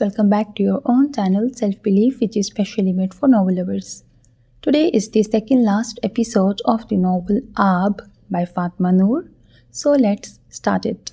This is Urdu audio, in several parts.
welcome back to your own channel Self Belief, which is specially made for novel lovers. Today is the second last episode of the novel Aab by Fatma Noor. So let's start it.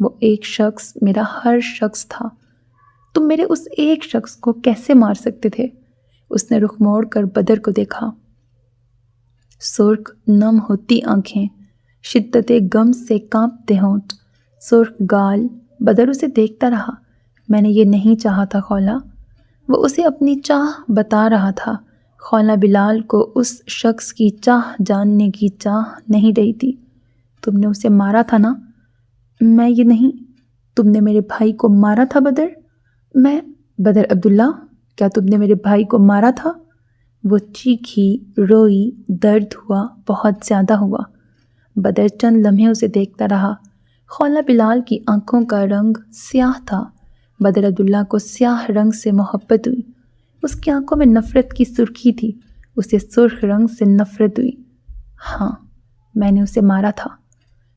وہ ایک شخص میرا ہر شخص تھا۔ تم میرے اس ایک شخص کو کیسے مار سکتے تھے؟ اس نے رخ موڑ کر بدر کو دیکھا۔ سرخ نم ہوتی آنکھیں، شدت غم سے کانپتے ہونٹ، سرخ گال۔ بدر اسے دیکھتا رہا۔ میں نے یہ نہیں چاہا تھا خولا۔ وہ اسے اپنی چاہ بتا رہا تھا۔ خولا بلال کو اس شخص کی چاہ جاننے کی چاہ نہیں رہی تھی۔ تم نے اسے مارا تھا نا؟ میں یہ نہیں۔ تم نے میرے بھائی کو مارا تھا بدر؟ میں بدر عبداللہ، کیا تم نے میرے بھائی کو مارا تھا؟ وہ چیخی، روئی، درد ہوا، بہت زیادہ ہوا۔ بدر چند لمحے اسے دیکھتا رہا۔ خولا بلال کی آنکھوں کا رنگ سیاہ تھا۔ بدر عبداللہ کو سیاہ رنگ سے محبت ہوئی۔ اس کی آنکھوں میں نفرت کی سرخی تھی۔ اسے سرخ رنگ سے نفرت ہوئی۔ ہاں، میں نے اسے مارا تھا۔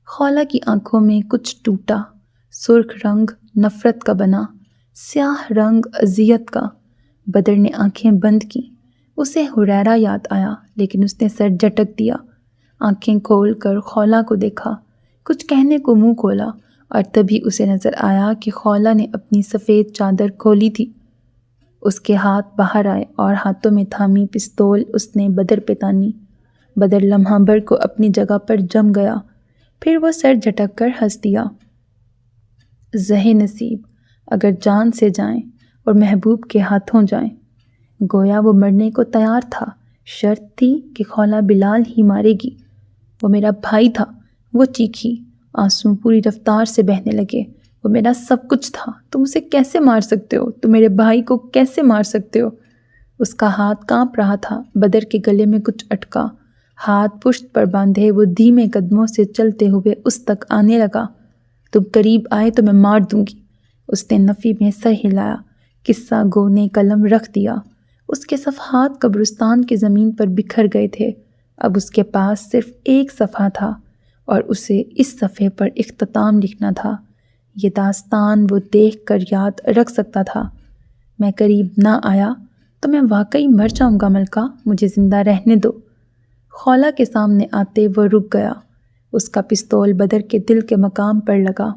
خولا کی آنکھوں میں کچھ ٹوٹا۔ سرخ رنگ نفرت کا بنا، سیاہ رنگ اذیت کا۔ بدر نے آنکھیں بند کیں۔ اسے حریرہ یاد آیا، لیکن اس نے سر جھٹک دیا۔ آنکھیں کھول کر خولا کو دیکھا۔ کچھ کہنے کو منہ کھولا، اور تبھی اسے نظر آیا کہ خولا نے اپنی سفید چادر کھولی تھی۔ اس کے ہاتھ باہر آئے اور ہاتھوں میں تھامی پستول اس نے بدر پہ تانی۔ بدر لمحہ بھر کو اپنی جگہ پر جم گیا، پھر وہ سر جھٹک کر ہنس دیا۔ زہ نصیب، اگر جان سے جائیں اور محبوب کے ہاتھوں جائیں۔ گویا وہ مرنے کو تیار تھا، شرط تھی کہ خولا بلال ہی مارے گی۔ وہ میرا بھائی تھا، وہ چیخی، آنسو پوری رفتار سے بہنے لگے۔ وہ میرا سب کچھ تھا، تم اسے کیسے مار سکتے ہو؟ تم میرے بھائی کو کیسے مار سکتے ہو؟ اس کا ہاتھ کانپ رہا تھا۔ بدر کے گلے میں کچھ اٹکا۔ ہاتھ پشت پر باندھے وہ دھیمے قدموں سے چلتے ہوئے اس تک آنے لگا۔ تم قریب آئے تو میں مار دوں گی۔ اس نے نفی میں سر ہلایا۔ قصہ گو نے قلم رکھ دیا۔ اس کے صفحات قبرستان کی زمین پر بکھر گئے تھے۔ اب اس کے پاس صرف ایک صفحہ تھا، اور اسے اس صفحے پر اختتام لکھنا تھا۔ یہ داستان وہ دیکھ کر یاد رکھ سکتا تھا۔ میں قریب نہ آیا تو میں واقعی مر جاؤں گا ملکہ، مجھے زندہ رہنے دو۔ خولا کے سامنے آتے وہ رک گیا۔ اس کا پستول بدر کے دل کے مقام پر لگا۔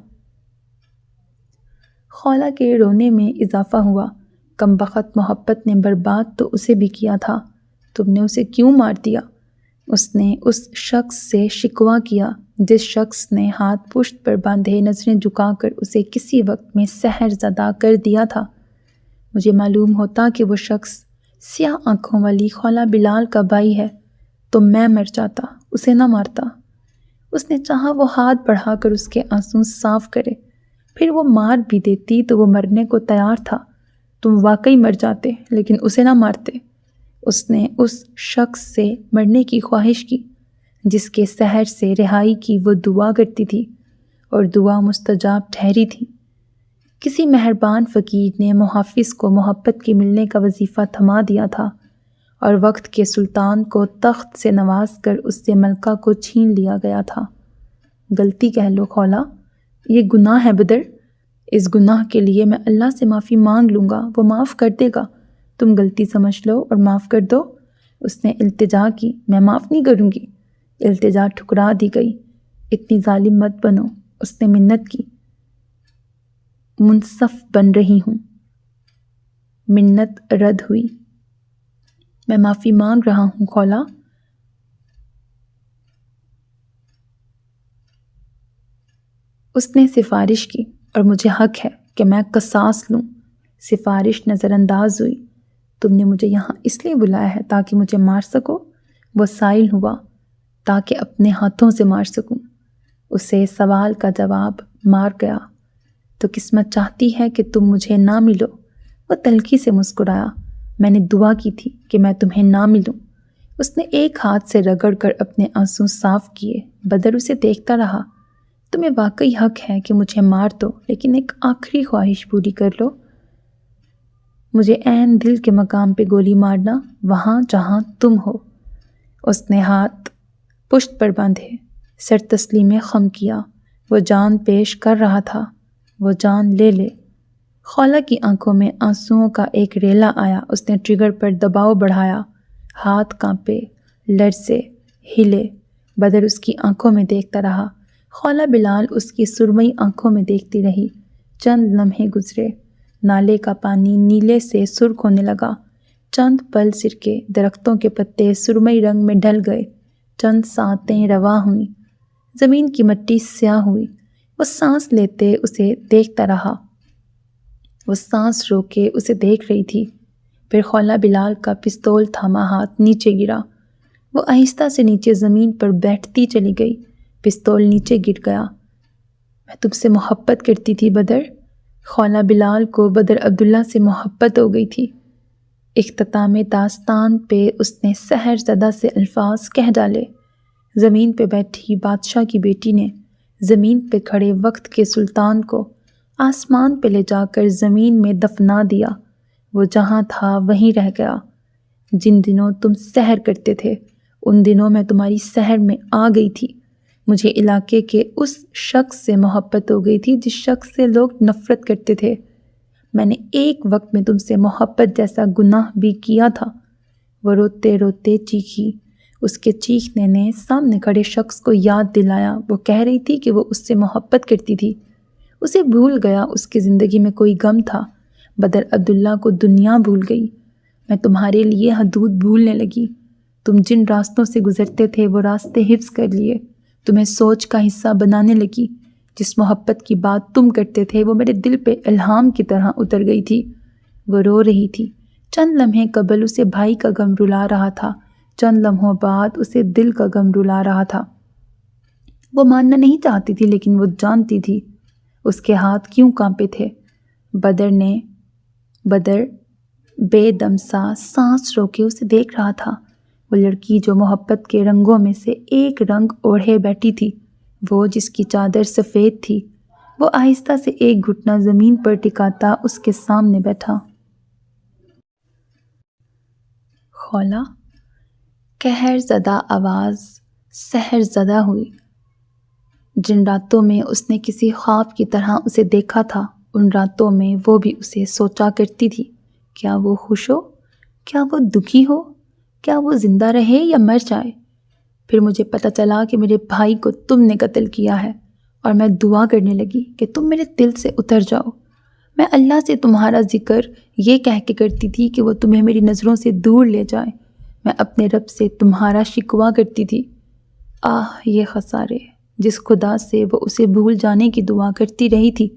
خولا کے رونے میں اضافہ ہوا۔ کم بخت محبت نے برباد تو اسے بھی کیا تھا۔ تم نے اسے کیوں مار دیا؟ اس نے اس شخص سے شکوہ کیا جس شخص نے ہاتھ پشت پر باندھے نظریں جھکا کر اسے کسی وقت میں سحر زدہ کر دیا تھا۔ مجھے معلوم ہوتا کہ وہ شخص سیاہ آنکھوں والی خولا بلال کا بھائی ہے تو میں مر جاتا، اسے نہ مارتا۔ اس نے چاہا وہ ہاتھ بڑھا کر اس کے آنسو صاف کرے، پھر وہ مار بھی دیتی تو وہ مرنے کو تیار تھا۔ تم واقعی مر جاتے، لیکن اسے نہ مارتے۔ اس نے اس شخص سے مرنے کی خواہش کی جس کے سحر سے رہائی کی وہ دعا کرتی تھی، اور دعا مستجاب ٹھہری تھی۔ کسی مہربان فقیر نے محافظ کو محبت کے ملنے کا وظیفہ تھما دیا تھا، اور وقت کے سلطان کو تخت سے نواز کر اس سے ملکہ کو چھین لیا گیا تھا۔ غلطی کہہ لو خولا، یہ گناہ ہے بدر۔ اس گناہ کے لیے میں اللہ سے معافی مانگ لوں گا، وہ معاف کر دے گا۔ تم غلطی سمجھ لو اور معاف کر دو۔ اس نے التجا کی۔ میں معاف نہیں کروں گی۔ التجا ٹھکرا دی گئی۔ اتنی ظالم مت بنو، اس نے منت کی۔ منصف بن رہی ہوں۔ منت رد ہوئی۔ میں معافی مانگ رہا ہوں خولا۔ اس نے سفارش کی، اور مجھے حق ہے کہ میں قصاص لوں۔ سفارش نظر انداز ہوئی۔ تم نے مجھے یہاں اس لیے بلایا ہے تاکہ مجھے مار سکو؟ وہ سائل ہوا۔ تاکہ اپنے ہاتھوں سے مار سکوں۔ اسے سوال کا جواب مار گیا۔ تو قسمت چاہتی ہے کہ تم مجھے نہ ملو۔ وہ تلخی سے مسکرایا۔ میں نے دعا کی تھی کہ میں تمہیں نہ ملوں۔ اس نے ایک ہاتھ سے رگڑ کر اپنے آنسو صاف کیے۔ بدر اسے دیکھتا رہا۔ تمہیں واقعی حق ہے کہ مجھے مار دو، لیکن ایک آخری خواہش پوری کر لو۔ مجھے عین دل کے مقام پہ گولی مارنا، وہاں جہاں تم ہو۔ اس نے ہاتھ پشت پر باندھے، سر تسلیم خم کیا۔ وہ جان پیش کر رہا تھا۔ وہ جان لے لے۔ خولا کی آنکھوں میں آنسوؤں کا ایک ریلا آیا۔ اس نے ٹریگر پر دباؤ بڑھایا۔ ہاتھ کانپے، لرزے، ہلے۔ بدر اس کی آنکھوں میں دیکھتا رہا۔ خولہ بلال اس کی سرمئی آنکھوں میں دیکھتی رہی۔ چند لمحے گزرے، نالے کا پانی نیلے سے سرخ ہونے لگا، چند پل سرکے، درختوں کے پتے سرمئی رنگ میں ڈھل گئے، چند سانتیں رواں ہوئیں، زمین کی مٹی سیاہ ہوئی۔ وہ سانس لیتے اسے دیکھتا رہا، وہ سانس روکے اسے دیکھ رہی تھی۔ پھر خولہ بلال کا پستول تھاما ہاتھ نیچے گرا، وہ آہستہ سے نیچے زمین پر بیٹھتی چلی گئی، پستول نیچے گر گیا۔ میں تم سے محبت کرتی تھی بدر۔ خولہ بلال کو بدر عبداللہ سے محبت ہو گئی تھی۔ اختتام داستان پہ اس نے سحر زدہ سے الفاظ کہہ ڈالے۔ زمین پہ بیٹھی بادشاہ کی بیٹی نے زمین پہ کھڑے وقت کے سلطان کو آسمان پہ لے جا کر زمین میں دفنا دیا۔ وہ جہاں تھا وہیں رہ گیا۔ جن دنوں تم سحر کرتے تھے ان دنوں میں تمہاری سحر میں آ گئی تھی۔ مجھے علاقے کے اس شخص سے محبت ہو گئی تھی جس شخص سے لوگ نفرت کرتے تھے۔ میں نے ایک وقت میں تم سے محبت جیسا گناہ بھی کیا تھا۔ وہ روتے روتے چیخی۔ اس کے چیخنے نے سامنے کھڑے شخص کو یاد دلایا۔ وہ کہہ رہی تھی کہ وہ اس سے محبت کرتی تھی۔ اسے بھول گیا اس کی زندگی میں کوئی غم تھا۔ بدر عبداللہ کو دنیا بھول گئی۔ میں تمہارے لیے حدود بھولنے لگی۔ تم جن راستوں سے گزرتے تھے وہ راستے حفظ کر لیے، تمہیں سوچ کا حصہ بنانے لگی۔ جس محبت کی بات تم کرتے تھے وہ میرے دل پہ الہام کی طرح اتر گئی تھی۔ وہ رو رہی تھی۔ چند لمحے قبل اسے بھائی کا غم رلا رہا تھا، چند لمحوں بعد اسے دل کا غم رلا رہا تھا۔ وہ ماننا نہیں چاہتی تھی لیکن وہ جانتی تھی۔ اس کے ہاتھ کیوں کانپے تھے؟ بدر بے دم سا سانس روکے اسے دیکھ رہا تھا۔ وہ لڑکی جو محبت کے رنگوں میں سے ایک رنگ اوڑھے بیٹھی تھی، وہ جس کی چادر سفید تھی، وہ آہستہ سے ایک گھٹنا زمین پر ٹکاتا اس کے سامنے بیٹھا۔ خولہ، قہر زدہ آواز سحر زدہ ہوئی۔ جن راتوں میں اس نے کسی خواب کی طرح اسے دیکھا تھا ان راتوں میں وہ بھی اسے سوچا کرتی تھی، کیا وہ خوش ہو، کیا وہ دکھی ہو، کیا وہ زندہ رہے یا مر جائے۔ پھر مجھے پتہ چلا کہ میرے بھائی کو تم نے قتل کیا ہے، اور میں دعا کرنے لگی کہ تم میرے دل سے اتر جاؤ۔ میں اللہ سے تمہارا ذکر یہ کہہ کے کرتی تھی کہ وہ تمہیں میری نظروں سے دور لے جائے۔ میں اپنے رب سے تمہارا شکوہ کرتی تھی۔ یہ خسارے! جس خدا سے وہ اسے بھول جانے کی دعا کرتی رہی تھی،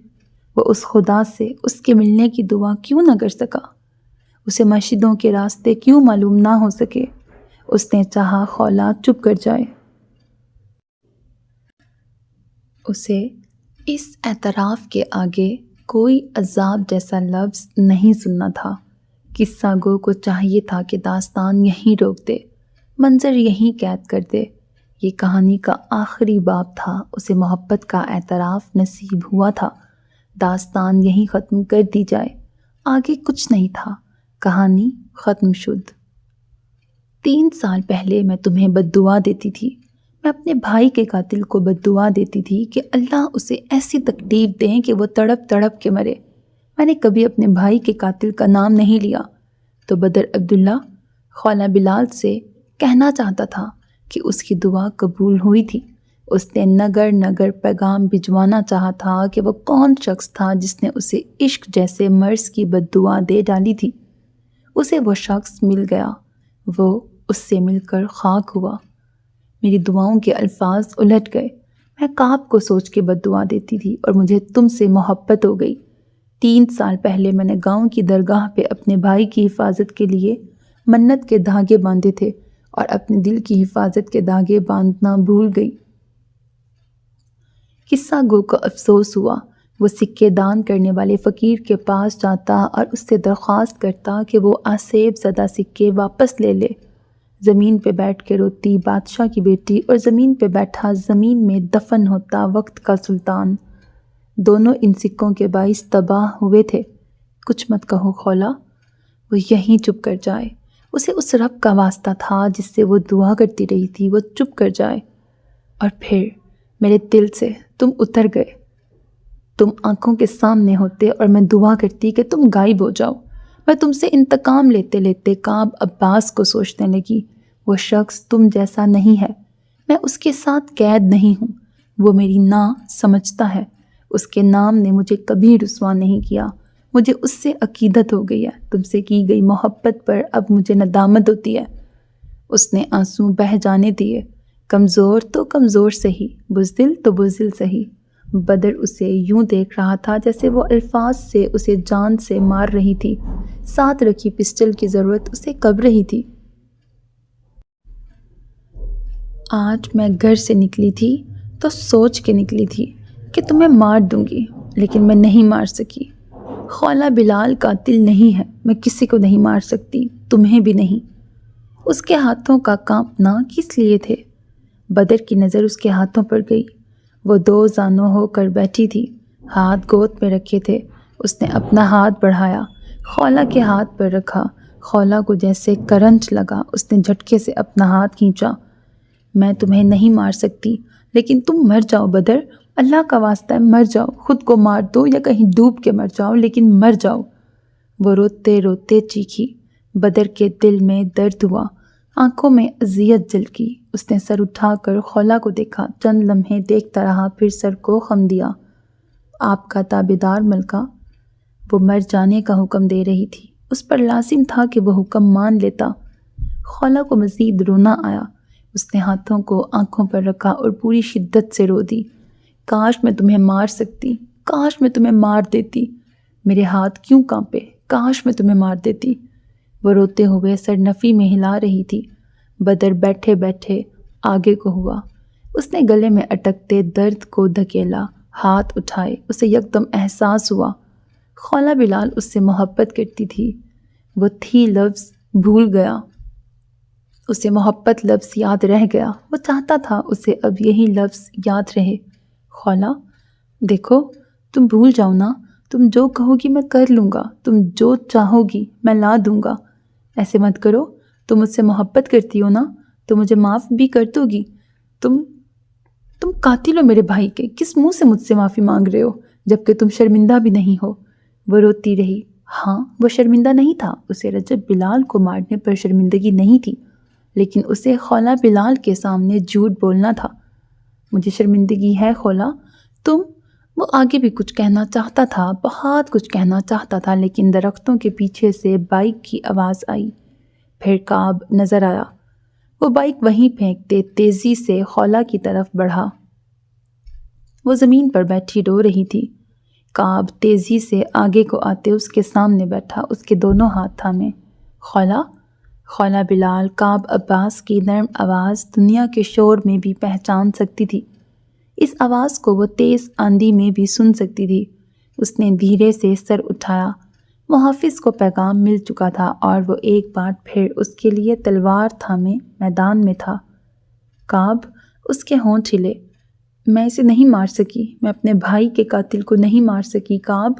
وہ اس خدا سے اس کے ملنے کی دعا کیوں نہ کر سکا؟ اسے مسجدوں کے راستے کیوں معلوم نہ ہو سکے؟ اس نے چاہا خولہ چپ کر جائے۔ اسے اس اعتراف کے آگے کوئی عذاب جیسا لفظ نہیں سننا تھا۔ قصہ گو کو چاہیے تھا کہ داستان یہیں روک دے، منظر یہیں قید کر دے۔ یہ کہانی کا آخری باب تھا۔ اسے محبت کا اعتراف نصیب ہوا تھا۔ داستان یہیں ختم کر دی جائے، آگے کچھ نہیں تھا۔ کہانی ختم شد۔ 3 سال پہلے میں تمہیں بد دعا دیتی تھی۔ میں اپنے بھائی کے قاتل کو بد دعا دیتی تھی کہ اللہ اسے ایسی تکلیف دیں کہ وہ تڑپ تڑپ کے مرے۔ میں نے کبھی اپنے بھائی کے قاتل کا نام نہیں لیا۔ تو بدر عبداللہ خولہ بلال سے کہنا چاہتا تھا کہ اس کی دعا قبول ہوئی تھی۔ اس نے نگر نگر پیغام بھجوانا چاہا تھا کہ وہ کون شخص تھا جس نے اسے عشق جیسے مرض کی بد دعا دے ڈالی تھی۔ اسے وہ شخص مل گیا، وہ اس سے مل کر خاک ہوا۔ میری دعاؤں کے الفاظ الٹ گئے۔ میں کعب کو سوچ کے بد دعا دیتی تھی اور مجھے تم سے محبت ہو گئی۔ 3 سال پہلے میں نے گاؤں کی درگاہ پہ اپنے بھائی کی حفاظت کے لیے منت کے دھاگے باندھے تھے اور اپنے دل کی حفاظت کے دھاگے باندھنا بھول گئی۔ قصہ گو کو افسوس ہوا۔ وہ سکے دان کرنے والے فقیر کے پاس جاتا اور اس سے درخواست کرتا کہ وہ آسیب زدہ سکے واپس لے لے۔ زمین پہ بیٹھ کے روتی بادشاہ کی بیٹی اور زمین پہ بیٹھا زمین میں دفن ہوتا وقت کا سلطان، دونوں ان سکوں کے باعث تباہ ہوئے تھے۔ کچھ مت کہو خولہ، وہ یہیں چپ کر جائے۔ اسے اس رب کا واسطہ تھا جس سے وہ دعا کرتی رہی تھی، وہ چپ کر جائے۔ اور پھر میرے دل سے تم اتر گئے۔ تم آنکھوں کے سامنے ہوتے اور میں دعا کرتی کہ تم غائب ہو جاؤ۔ میں تم سے انتقام لیتے لیتے کعب عباس کو سوچنے لگی۔ وہ شخص تم جیسا نہیں ہے، میں اس کے ساتھ قید نہیں ہوں۔ وہ میری نا سمجھتا ہے، اس کے نام نے مجھے کبھی رسوا نہیں کیا، مجھے اس سے عقیدت ہو گئی ہے، تم سے کی گئی محبت پر اب مجھے ندامت ہوتی ہے۔ اس نے آنسو بہہ جانے دیے۔ کمزور تو کمزور سہی، بزدل تو بزدل سہی۔ بدر اسے یوں دیکھ رہا تھا جیسے وہ الفاظ سے اسے جان سے مار رہی تھی، ساتھ رکھی پسٹل کی ضرورت اسے کب رہی تھی۔ آج میں گھر سے نکلی تھی تو سوچ کے نکلی تھی کہ تمہیں مار دوں گی، لیکن میں نہیں مار سکی۔ خولہ بلال قاتل نہیں ہے، میں کسی کو نہیں مار سکتی، تمہیں بھی نہیں۔ اس کے ہاتھوں کا کانپنا کس لیے تھے؟ بدر کی نظر اس کے ہاتھوں پر گئی۔ وہ دو زانوں ہو کر بیٹھی تھی، ہاتھ گود میں رکھے تھے۔ اس نے اپنا ہاتھ بڑھایا، خولہ کے ہاتھ پر رکھا۔ خولہ کو جیسے کرنٹ لگا، اس نے جھٹکے سے اپنا ہاتھ کھینچا۔ میں تمہیں نہیں مار سکتی، لیکن تم مر جاؤ بدر، اللہ کا واسطہ ہے مر جاؤ، خود کو مار دو یا کہیں ڈوب کے مر جاؤ، لیکن مر جاؤ۔ وہ روتے روتے چیخی۔ بدر کے دل میں درد ہوا، آنکھوں میں اذیت جھلکی۔ اس نے سر اٹھا کر خولہ کو دیکھا، چند لمحے دیکھتا رہا، پھر سر کو خم دیا۔ آپ کا تابعدار ملکہ۔ وہ مر جانے کا حکم دے رہی تھی، اس پر لازم تھا کہ وہ حکم مان لیتا۔ خولہ کو مزید رونا آیا۔ اس نے ہاتھوں کو آنکھوں پر رکھا اور پوری شدت سے رو دی۔ کاش میں تمہیں مار سکتی، کاش میں تمہیں مار دیتی، میرے ہاتھ کیوں کانپے، کاش میں تمہیں مار دیتی۔ وہ روتے ہوئے سر نفی میں ہلا رہی تھی۔ بدر بیٹھے بیٹھے آگے کو ہوا۔ اس نے گلے میں اٹکتے درد کو دھکیلا، ہاتھ اٹھائے۔ اسے یکدم احساس ہوا خولہ بلال اس سے محبت کرتی تھی۔ وہ تھی لفظ بھول گیا، اسے محبت لفظ یاد رہ گیا۔ وہ چاہتا تھا اسے اب یہی لفظ یاد رہے۔ خولہ دیکھو، تم بھول جاؤ نا، تم جو کہو گی میں کر لوں گا، تم جو چاہو گی میں لا دوں گا۔ ایسے مت کرو، تم مجھ سے محبت کرتی ہو نا، تو مجھے معاف بھی کر دو گی۔ تم قاتل ہو میرے بھائی کے، کس منہ سے مجھ سے معافی مانگ رہے ہو جبکہ تم شرمندہ بھی نہیں ہو؟ وہ روتی رہی۔ ہاں وہ شرمندہ نہیں تھا، اسے رجب بلال کو مارنے پر شرمندگی نہیں تھی، لیکن اسے خولہ بلال کے سامنے جھوٹ بولنا تھا۔ مجھے شرمندگی ہے خولہ، وہ آگے بھی کچھ کہنا چاہتا تھا، بہت کچھ کہنا چاہتا تھا، لیکن درختوں کے پیچھے سے بائک کی آواز آئی۔ پھر کعب نظر آیا۔ وہ بائک وہیں پھینکتے تیزی سے خولہ کی طرف بڑھا۔ وہ زمین پر بیٹھی رو رہی تھی۔ کعب تیزی سے آگے کو آتے اس کے سامنے بیٹھا، اس کے دونوں ہاتھ تھامے۔ خولہ بلال کعب عباس کی نرم آواز دنیا کے شور میں بھی پہچان سکتی تھی، اس آواز کو وہ تیز آندھی میں بھی سن سکتی تھی۔ اس نے دھیرے سے سر اٹھایا۔ محافظ کو پیغام مل چکا تھا اور وہ ایک بار پھر اس کے لیے تلوار تھامے میدان میں تھا۔ کعب، اس کے ہونٹ ہلے۔ میں اسے نہیں مار سکی، میں اپنے بھائی کے قاتل کو نہیں مار سکی کعب،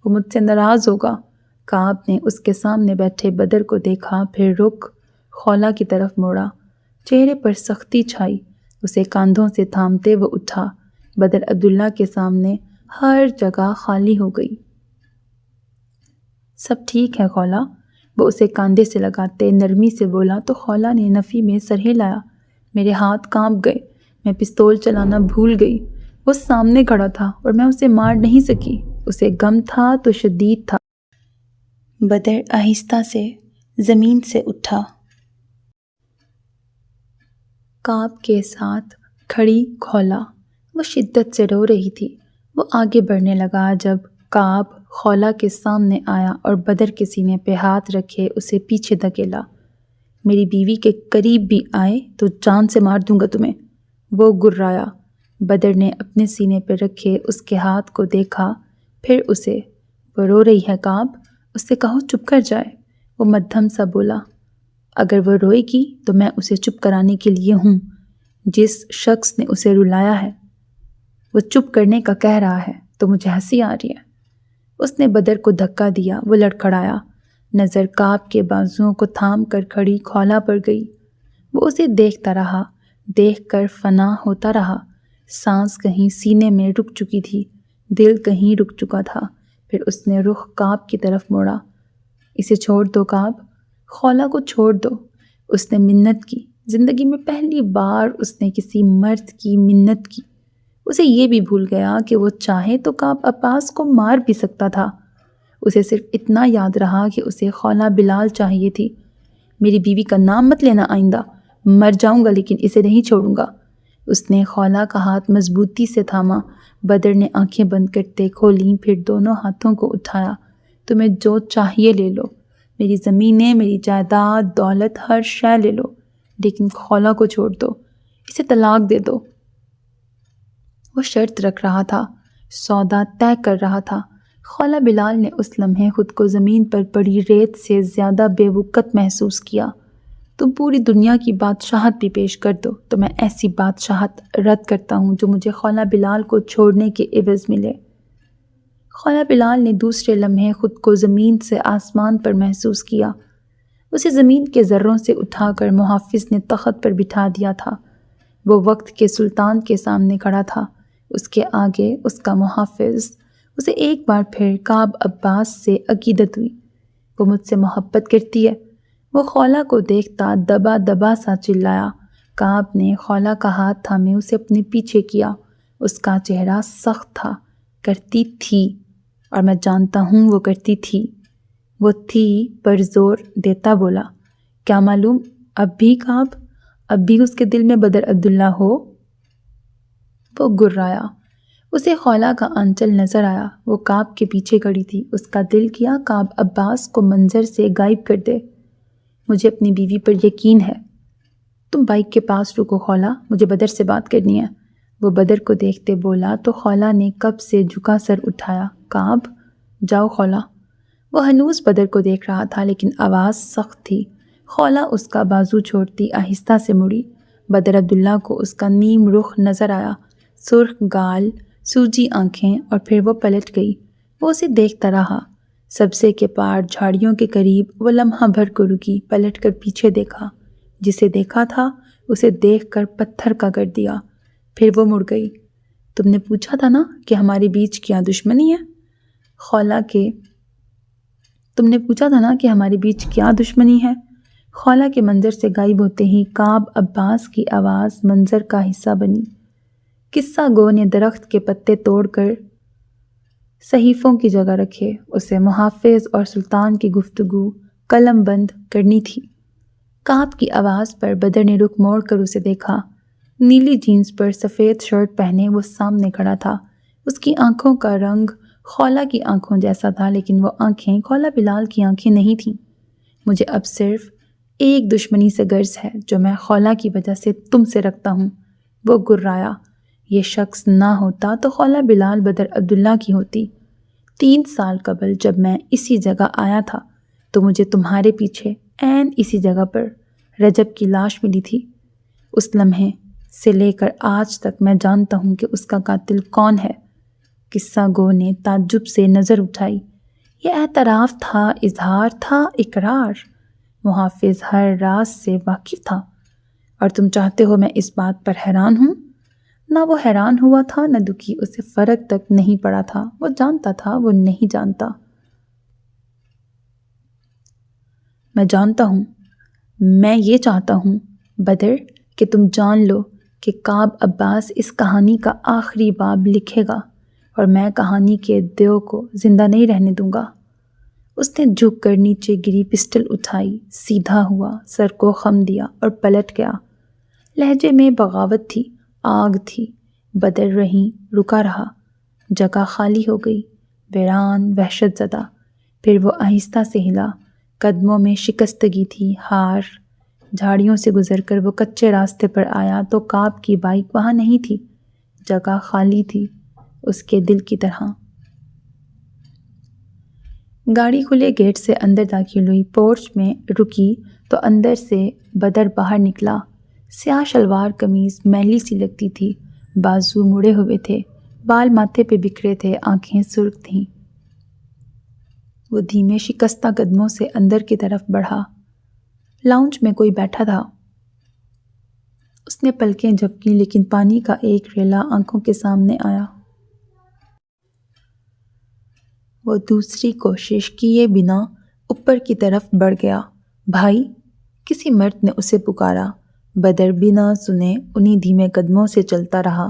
وہ مجھ سے ناراض ہوگا۔ کعب نے اس کے سامنے بیٹھے بدر کو دیکھا، پھر رخ خولہ کی طرف موڑا۔ چہرے پر سختی چھائی۔ اسے کاندھوں سے تھامتے وہ اٹھا۔ بدر عبداللہ کے سامنے ہر جگہ خالی ہو گئی۔ سب ٹھیک ہے خولہ؟ وہ اسے کاندھے سے لگاتے نرمی سے بولا تو خولہ نے نفی میں سر ہلایا۔ میرے ہاتھ کانپ گئے، میں پستول چلانا بھول گئی۔ وہ سامنے کھڑا تھا اور میں اسے مار نہیں سکی، اسے غم تھا تو شدید تھا۔ بدر آہستہ سے زمین سے اٹھا۔ کعب کے ساتھ کھڑی خولہ، وہ شدت سے رو رہی تھی۔ وہ آگے بڑھنے لگا جب کعب خولہ کے سامنے آیا اور بدر کے سینے پہ ہاتھ رکھے اسے پیچھے دھکیلا۔ میری بیوی کے قریب بھی آئے تو جان سے مار دوں گا تمہیں، وہ گرایا۔ بدر نے اپنے سینے پہ رکھے اس کے ہاتھ کو دیکھا، پھر اسے۔ وہ رو رہی ہے کعب، اس سے کہو چپ کر جائے۔ وہ مدھم سا بولا، اگر وہ روئے گی تو میں اسے چپ کرانے کے لیے ہوں، جس شخص نے اسے رلایا ہے وہ چپ کرنے کا کہہ رہا ہے تو مجھے ہنسی آ رہی ہے۔ اس نے بدر کو دھکا دیا، وہ لڑکھڑایا۔ نظر کعب کے بازوؤں کو تھام کر کھڑی خولہ پر گئی۔ وہ اسے دیکھتا رہا، دیکھ کر فنا ہوتا رہا۔ سانس کہیں سینے میں رک چکی تھی، دل کہیں رک چکا تھا۔ پھر اس نے رخ کعب کی طرف موڑا۔ اسے چھوڑ دو کعب، خولہ کو چھوڑ دو۔ اس نے منت کی، زندگی میں پہلی بار اس نے کسی مرد کی منت کی۔ اسے یہ بھی بھول گیا کہ وہ چاہے تو کعب عباس کو مار بھی سکتا تھا۔ اسے صرف اتنا یاد رہا کہ اسے خولہ بلال چاہیے تھی۔ میری بیوی کا نام مت لینا آئندہ، مر جاؤں گا لیکن اسے نہیں چھوڑوں گا۔ اس نے خولہ کا ہاتھ مضبوطی سے تھاما۔ بدر نے آنکھیں بند کرتے کھولیں، پھر دونوں ہاتھوں کو اٹھایا۔ تمہیں جو چاہیے لے لو، میری زمینیں، میری جائیداد، دولت، ہر شے لے لو، لیکن خولہ کو چھوڑ دو، اسے طلاق دے دو۔ وہ شرط رکھ رہا تھا، سودا طے کر رہا تھا۔ خولہ بلال نے اس لمحے خود کو زمین پر پڑی ریت سے زیادہ بے وقت محسوس کیا۔ تم پوری دنیا کی بادشاہت بھی پیش کر دو تو میں ایسی بادشاہت رد کرتا ہوں جو مجھے خولہ بلال کو چھوڑنے کے عوض ملے۔ خولہ بلال نے دوسرے لمحے خود کو زمین سے آسمان پر محسوس کیا۔ اسے زمین کے ذروں سے اٹھا کر محافظ نے تخت پر بٹھا دیا تھا۔ وہ وقت کے سلطان کے سامنے کھڑا تھا، اس کے آگے اس کا محافظ۔ اسے ایک بار پھر کعب عباس سے عقیدت ہوئی، وہ مجھ سے محبت کرتی ہے۔ وہ خولہ کو دیکھتا دبا دبا سا چلایا۔ کعب نے خولہ کا ہاتھ تھامے اسے اپنے پیچھے کیا۔ اس کا چہرہ سخت تھا۔ کرتی تھی، اور میں جانتا ہوں وہ کرتی تھی۔ وہ تھی پر زور دیتا بولا، کیا معلوم اب بھی کعب، اب بھی اس کے دل میں بدر عبداللہ ہو؟ وہ گرایا۔ اسے خولہ کا آنچل نظر آیا۔ وہ کعب کے پیچھے کھڑی تھی۔ اس کا دل کیا کعب عباس کو منظر سے غائب کر دے۔ مجھے اپنی بیوی پر یقین ہے۔ تم بائک کے پاس رکو خولہ، مجھے بدر سے بات کرنی ہے۔ وہ بدر کو دیکھتے بولا تو خولہ نے کب سے جھکا سر اٹھایا۔ کعب، جاؤ خولہ۔ وہ ہنوز بدر کو دیکھ رہا تھا لیکن آواز سخت تھی۔ خولہ اس کا بازو چھوڑتی آہستہ سے مڑی۔ بدر عبداللہ کو اس کا نیم رخ نظر آیا، سرخ گال، سوجی آنکھیں، اور پھر وہ پلٹ گئی۔ وہ اسے دیکھتا رہا۔ سبزے کے پار جھاڑیوں کے قریب وہ لمحہ بھر کو رکی، پلٹ کر پیچھے دیکھا۔ جسے دیکھا تھا اسے دیکھ کر پتھر کا کر دیا۔ پھر وہ مڑ گئی۔ تم نے پوچھا تھا نا کہ ہمارے بیچ کیا دشمنی ہے؟ تم نے پوچھا تھا نا کہ ہمارے بیچ کیا دشمنی ہے؟ خولہ کے منظر سے غائب ہوتے ہی کعب عباس کی آواز منظر کا حصہ بنی۔ قصہ گو نے درخت کے پتے توڑ کر صحیفوں کی جگہ رکھے۔ اسے محافظ اور سلطان کی گفتگو قلم بند کرنی تھی۔ کعب کی آواز پر بدر نے رخ موڑ کر اسے دیکھا۔ نیلی جینز پر سفید شرٹ پہنے وہ سامنے کھڑا تھا۔ اس کی آنکھوں کا رنگ خولہ کی آنکھوں جیسا تھا لیکن وہ آنکھیں خولہ بلال کی آنکھیں نہیں تھیں۔ مجھے اب صرف ایک دشمنی سے غرض ہے جو میں خولہ کی وجہ سے تم سے رکھتا ہوں۔ وہ گرایا۔ یہ شخص نہ ہوتا تو خولہ بلال بدر عبداللہ کی ہوتی۔ 3 سال قبل جب میں اسی جگہ آیا تھا تو مجھے تمہارے پیچھے عین اسی جگہ پر رجب کی لاش ملی تھی۔ اس لمحے سے لے کر آج تک میں جانتا ہوں کہ اس کا قاتل کون ہے۔ قصہ گو نے تعجب سے نظر اٹھائی۔ یہ اعتراف تھا، اظہار تھا، اقرار؟ محافظ ہر راز سے واقف تھا، اور تم چاہتے ہو میں اس بات پر حیران ہوں؟ نہ وہ حیران ہوا تھا نہ دکھی، اسے فرق تک نہیں پڑا تھا۔ وہ جانتا تھا وہ نہیں جانتا۔ میں جانتا ہوں، میں یہ چاہتا ہوں بدر کہ تم جان لو کہ کعب عباس اس کہانی کا آخری باب لکھے گا، اور میں کہانی کے دیو کو زندہ نہیں رہنے دوں گا۔ اس نے جھک کر نیچے گری پسٹل اٹھائی، سیدھا ہوا، سر کو خم دیا اور پلٹ گیا۔ لہجے میں بغاوت تھی، آگ تھی۔ بدر رہیں رکا رہا۔ جگہ خالی ہو گئی، ویران، وحشت زدہ۔ پھر وہ آہستہ سے ہلا۔ قدموں میں شکستگی تھی، ہار۔ جھاڑیوں سے گزر کر وہ کچے راستے پر آیا تو کعب کی بائک وہاں نہیں تھی۔ جگہ خالی تھی، اس کے دل کی طرح۔ گاڑی کھلے گیٹ سے اندر داخل ہوئی، پورچ میں رکی تو اندر سے بدر باہر نکلا۔ سیاہ شلوار قمیض میلی سی لگتی تھی، بازو مڑے ہوئے تھے، بال ماتھے پہ بکھرے تھے، آنکھیں سرخ تھیں۔ وہ دھیمے شکستہ قدموں سے اندر کی طرف بڑھا۔ لاؤنج میں کوئی بیٹھا تھا۔ اس نے پلکیں جھپکیں لیکن پانی کا ایک ریلا آنکھوں کے سامنے آیا۔ وہ دوسری کوشش کیے بنا اوپر کی طرف بڑھ گیا۔ بھائی، کسی مرد نے اسے پکارا۔ بدر بنا سنے انہی دھیمے قدموں سے چلتا رہا۔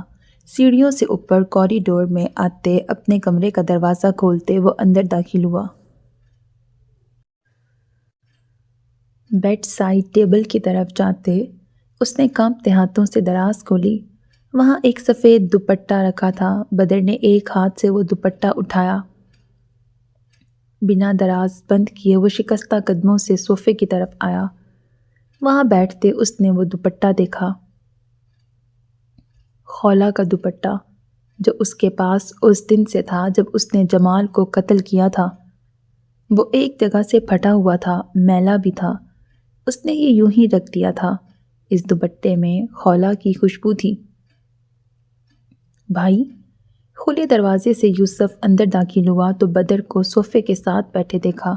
سیڑھیوں سے اوپر کوریڈور میں آتے اپنے کمرے کا دروازہ کھولتے وہ اندر داخل ہوا۔ بیڈ سائڈ ٹیبل کی طرف جاتے اس نے کانپتے ہاتھوں سے دراز کھولی۔ وہاں ایک سفید دوپٹہ رکھا تھا۔ بدر نے ایک ہاتھ سے وہ دوپٹہ اٹھایا۔ بنا دراز بند کیے وہ شکستہ قدموں سے صوفے کی طرف آیا۔ وہاں بیٹھتے اس نے وہ دوپٹہ دیکھا، خولا کا دوپٹہ جو اس کے پاس اس دن سے تھا جب اس نے جمال کو قتل کیا تھا۔ وہ ایک جگہ سے پھٹا ہوا تھا، میلا بھی تھا۔ اس نے یہ یوں ہی رکھ دیا تھا۔ اس دوپٹے میں خولا کی خوشبو تھی۔ بھائی، کھلے دروازے سے یوسف اندر داخل ہوا تو بدر کو صوفے کے ساتھ بیٹھے دیکھا۔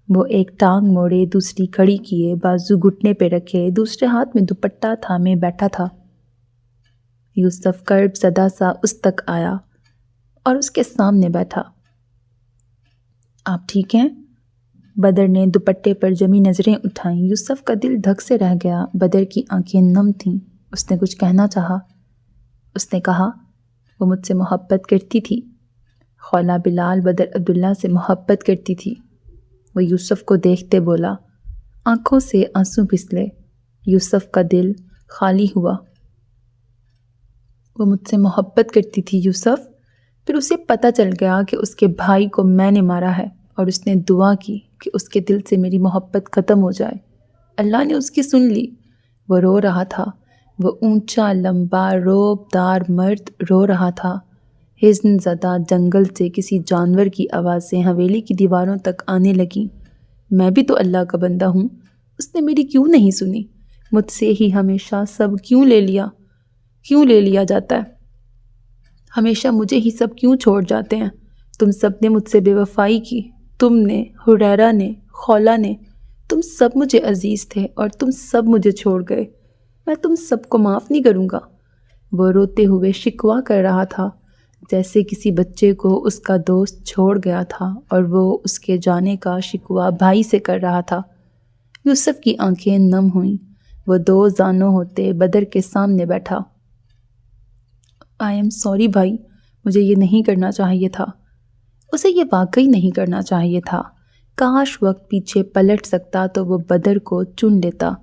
وہ ایک ٹانگ موڑے، دوسری کھڑی کیے، بازو گھٹنے پہ رکھے، دوسرے ہاتھ میں دوپٹہ تھامے بیٹھا تھا۔ یوسف کرب زدہ سا اس تک آیا اور اس کے سامنے بیٹھا۔ آپ ٹھیک ہیں؟ بدر نے دوپٹے پر جمی نظریں اٹھائیں۔ یوسف کا دل دھک سے رہ گیا۔ بدر کی آنکھیں نم تھیں۔ اس نے کچھ کہنا چاہا۔ اس نے کہا، وہ مجھ سے محبت کرتی تھی۔ خولا بلال بدر عبداللہ سے محبت کرتی تھی۔ وہ یوسف کو دیکھتے بولا۔ آنکھوں سے آنسو پھسلے۔ یوسف کا دل خالی ہوا۔ وہ مجھ سے محبت کرتی تھی یوسف؟ پھر اسے پتہ چل گیا کہ اس کے بھائی کو میں نے مارا ہے، اور اس نے دعا کی کہ اس کے دل سے میری محبت ختم ہو جائے۔ اللہ نے اس کی سن لی۔ وہ رو رہا تھا۔ وہ اونچا لمبا روب دار مرد رو رہا تھا۔ حزن زدہ جنگل سے کسی جانور کی آوازیں حویلی کی دیواروں تک آنے لگیں۔ میں بھی تو اللہ کا بندہ ہوں، اس نے میری کیوں نہیں سنی؟ مجھ سے ہی ہمیشہ سب کیوں لے لیا جاتا ہے؟ ہمیشہ مجھے ہی سب کیوں چھوڑ جاتے ہیں؟ تم سب نے مجھ سے بے وفائی کی۔ تم نے، حریرہ نے، خولا نے، تم سب مجھے عزیز تھے اور تم سب مجھے چھوڑ گئے۔ میں تم سب کو معاف نہیں کروں گا۔ وہ روتے ہوئے شکوہ کر رہا تھا، جیسے کسی بچے کو اس کا دوست چھوڑ گیا تھا اور وہ اس کے جانے کا شکوہ بھائی سے کر رہا تھا۔ یوسف کی آنکھیں نم ہوئیں۔ وہ دو زانوں ہوتے بدر کے سامنے بیٹھا۔ آئی ایم سوری بھائی، مجھے یہ نہیں کرنا چاہیے تھا۔ اسے یہ واقعی نہیں کرنا چاہیے تھا۔ کاش وقت پیچھے پلٹ سکتا تو وہ بدر کو چن لیتا۔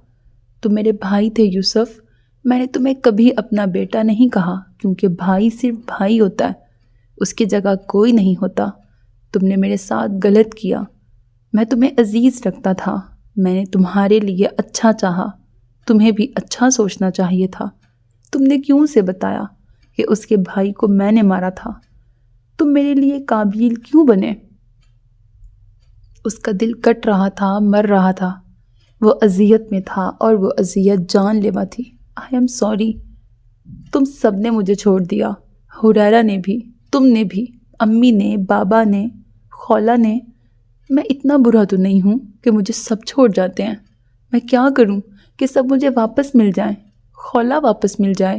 تم میرے بھائی تھے یوسف۔ میں نے تمہیں کبھی اپنا بیٹا نہیں کہا، کیونکہ بھائی صرف بھائی ہوتا ہے، اس کی جگہ کوئی نہیں ہوتا۔ تم نے میرے ساتھ غلط کیا۔ میں تمہیں عزیز رکھتا تھا۔ میں نے تمہارے لیے اچھا چاہا۔ تمہیں بھی اچھا سوچنا چاہیے تھا۔ تم نے کیوں سے بتایا کہ اس کے بھائی کو میں نے مارا تھا؟ تم میرے لیے قابل کیوں بنے؟ اس کا دل کٹ رہا تھا، مر رہا تھا۔ وہ اذیت میں تھا اور وہ اذیت جان لیوا تھی۔ I am sorry. تم سب نے مجھے چھوڑ دیا، حریرہ نے بھی، تم نے بھی، امی نے، بابا نے، خولا نے۔ میں اتنا برا تو نہیں ہوں کہ مجھے سب چھوڑ جاتے ہیں۔ میں کیا کروں کہ سب مجھے واپس مل جائیں، خولا واپس مل جائے۔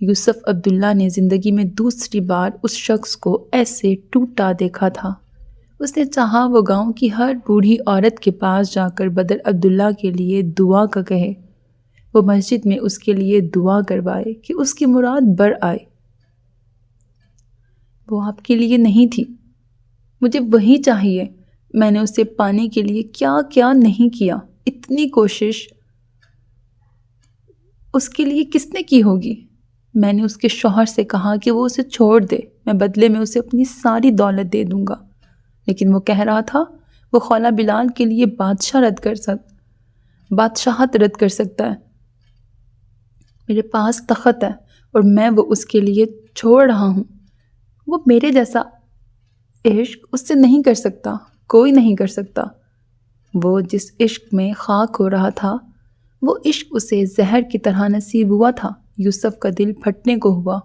یوسف عبداللہ نے زندگی میں دوسری بار اس شخص کو ایسے ٹوٹا دیکھا تھا۔ اس نے چاہا وہ گاؤں کی ہر بوڑھی عورت کے پاس جا کر بدر عبداللہ کے لیے دعا کا کہے، وہ مسجد میں اس کے لیے دعا کروائے کہ اس کی مراد بر آئے۔ وہ آپ کے لیے نہیں تھی، مجھے وہی چاہیے۔ میں نے اسے پانے کے لیے کیا کیا نہیں کیا۔ اتنی کوشش اس کے لیے کس نے کی ہوگی؟ میں نے اس کے شوہر سے کہا کہ وہ اسے چھوڑ دے، میں بدلے میں اسے اپنی ساری دولت دے دوں گا، لیکن وہ کہہ رہا تھا وہ خولا بلال کے لیے بادشاہت رد کر سکتا ہے۔ میرے پاس تخت ہے اور میں وہ اس کے لیے چھوڑ رہا ہوں۔ وہ میرے جیسا عشق اس سے نہیں کر سکتا، کوئی نہیں کر سکتا۔ وہ جس عشق میں خاک ہو رہا تھا، وہ عشق اسے زہر کی طرح نصیب ہوا تھا۔ یوسف کا دل پھٹنے کو ہوا۔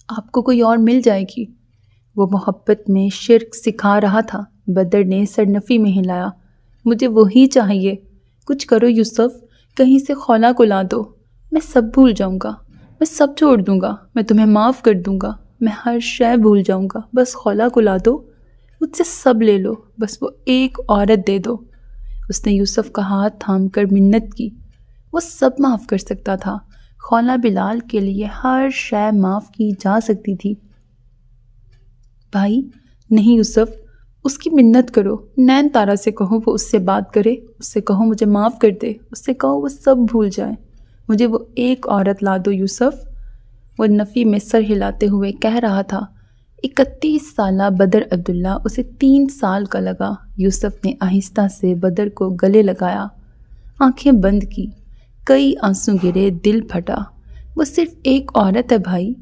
آپ کو کوئی اور مل جائے گی۔ وہ محبت میں شرک سکھا رہا تھا۔ بدر نے سرنفی میں ہلایا۔ مجھے وہی چاہیے۔ کچھ کرو یوسف، کہیں سے خولا کو لا دو۔ میں سب بھول جاؤں گا، میں سب چھوڑ دوں گا، میں تمہیں معاف کر دوں گا، میں ہر شے بھول جاؤں گا، بس خولا کو لا دو، مجھ سے سب لے لو، بس وہ ایک عورت دے دو۔ اس نے یوسف کا ہاتھ تھام کر منت کی۔ وہ سب معاف کر سکتا تھا۔ خولہ بلال کے لیے ہر شے معاف کی جا سکتی تھی۔ بھائی نہیں یوسف، اس کی منت کرو، نین تارا سے کہو وہ اس سے بات کرے، اس سے کہو مجھے معاف کر دے، اس سے کہو وہ سب بھول جائے، مجھے وہ ایک عورت لا دو یوسف۔ وہ نفی میں سر ہلاتے ہوئے کہہ رہا تھا۔ 31 سالہ بدر عبداللہ اسے 3 سال کا لگا۔ یوسف نے آہستہ سے بدر کو گلے لگایا، آنکھیں بند کی، کئی آنسو گرے، دل پھٹا۔ وہ صرف ایک عورت ہے بھائی۔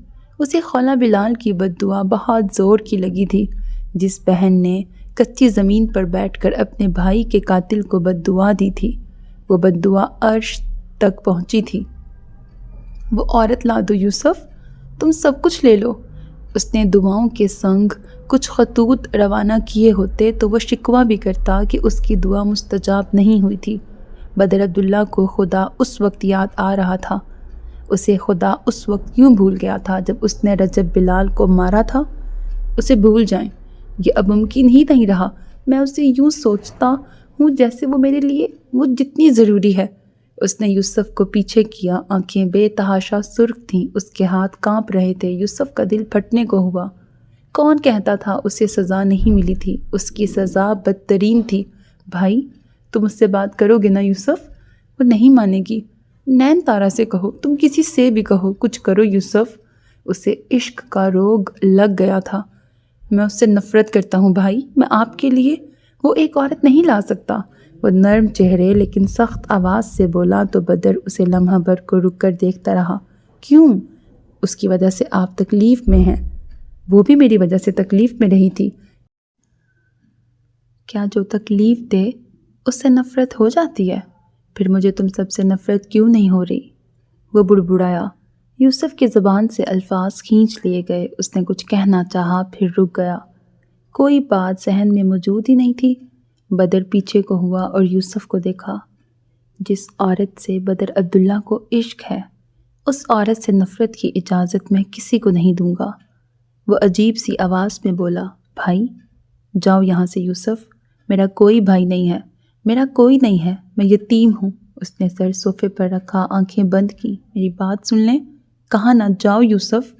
اسے خولہ بلال کی بد دعا بہت زور کی لگی تھی۔ جس بہن نے کچی زمین پر بیٹھ کر اپنے بھائی کے قاتل کو بد دعا دی تھی، وہ بد دعا عرش تک پہنچی تھی۔ وہ عورت لا دو یوسف، تم سب کچھ لے لو۔ اس نے دعاؤں کے سنگ کچھ خطوط روانہ کیے ہوتے تو وہ شکوہ بھی کرتا کہ اس کی دعا مستجاب نہیں ہوئی تھی۔ بدر عبداللہ کو خدا اس وقت یاد آ رہا تھا۔ اسے خدا اس وقت کیوں بھول گیا تھا جب اس نے رجب بلال کو مارا تھا؟ اسے بھول جائیں، یہ اب ممکن ہی نہیں رہا۔ میں اسے یوں سوچتا ہوں جیسے وہ میرے لیے وہ جتنی ضروری ہے۔ اس نے یوسف کو پیچھے کیا، آنکھیں بے تحاشا سرخ تھیں، اس کے ہاتھ کانپ رہے تھے۔ یوسف کا دل پھٹنے کو ہوا۔ کون کہتا تھا اسے سزا نہیں ملی تھی؟ اس کی سزا بدترین تھی۔ بھائی تم اس سے بات کرو گے نا یوسف؟ وہ نہیں مانے گی۔ نین تارا سے کہو، تم کسی سے بھی کہو، کچھ کرو یوسف۔ اسے عشق کا روگ لگ گیا تھا۔ میں اس سے نفرت کرتا ہوں بھائی، میں آپ کے لیے وہ ایک عورت نہیں لا سکتا۔ وہ نرم چہرے لیکن سخت آواز سے بولا تو بدر اسے لمحہ بھر کو رک کر دیکھتا رہا۔ کیوں؟ اس کی وجہ سے آپ تکلیف میں ہیں، وہ بھی میری وجہ سے تکلیف میں رہی تھی۔ کیا جو تکلیف دے اس سے نفرت ہو جاتی ہے؟ پھر مجھے تم سب سے نفرت کیوں نہیں ہو رہی؟ وہ بڑبڑایا۔ یوسف کی زبان سے الفاظ کھینچ لیے گئے۔ اس نے کچھ کہنا چاہا پھر رک گیا۔ کوئی بات ذہن میں موجود ہی نہیں تھی۔ بدر پیچھے کو ہوا اور یوسف کو دیکھا۔ جس عورت سے بدر عبداللہ کو عشق ہے، اس عورت سے نفرت کی اجازت میں کسی کو نہیں دوں گا۔ وہ عجیب سی آواز میں بولا، بھائی جاؤ یہاں سے یوسف، میرا کوئی بھائی نہیں ہے، میرا کوئی نہیں ہے، میں یتیم ہوں۔ اس نے سر صوفے پر رکھا، آنکھیں بند کی۔ میری بات سن لیں، کہا نہ جاؤ یوسف،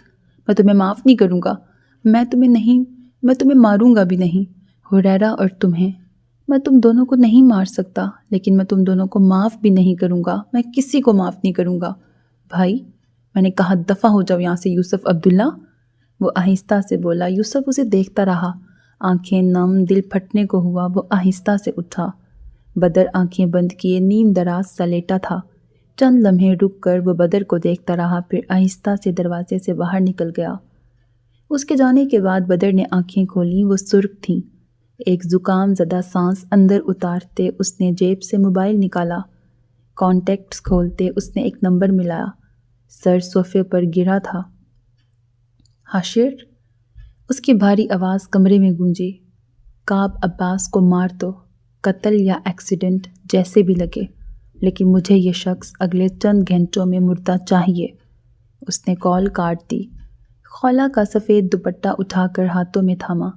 میں تمہیں معاف نہیں کروں گا، میں تمہیں ماروں گا بھی نہیں، حریرہ اور تمہیں۔ میں تم دونوں کو نہیں مار سکتا، لیکن میں تم دونوں کو معاف بھی نہیں کروں گا، میں کسی کو معاف نہیں کروں گا۔ بھائی میں نے کہا دفع ہو جاؤ یہاں سے یوسف عبداللہ۔ وہ آہستہ سے بولا۔ یوسف اسے دیکھتا رہا، آنکھیں نم، دل پھٹنے کو ہوا۔ وہ آہستہ سے اٹھا۔ بدر آنکھیں بند کیے نیم دراز سا لیٹا تھا۔ چند لمحے رک کر وہ بدر کو دیکھتا رہا، پھر آہستہ سے دروازے سے باہر نکل گیا۔ اس کے جانے کے بعد بدر نے آنکھیں کھولیں، وہ سرخ تھیں۔ ایک زکام زدہ سانس اندر اتارتے اس نے جیب سے موبائل نکالا۔ کانٹیکٹس کھولتے اس نے ایک نمبر ملایا۔ سر صوفے پر گرا تھا۔ حاشر؟ اس کی بھاری آواز کمرے میں گونجی۔ کعب عباس کو مار دو، قتل یا ایکسیڈنٹ جیسے بھی لگے، لیکن مجھے یہ شخص اگلے چند گھنٹوں میں مردہ چاہیے۔ اس نے کال کاٹ دی۔ خولہ کا سفید دوپٹہ اٹھا کر ہاتھوں میں تھاما۔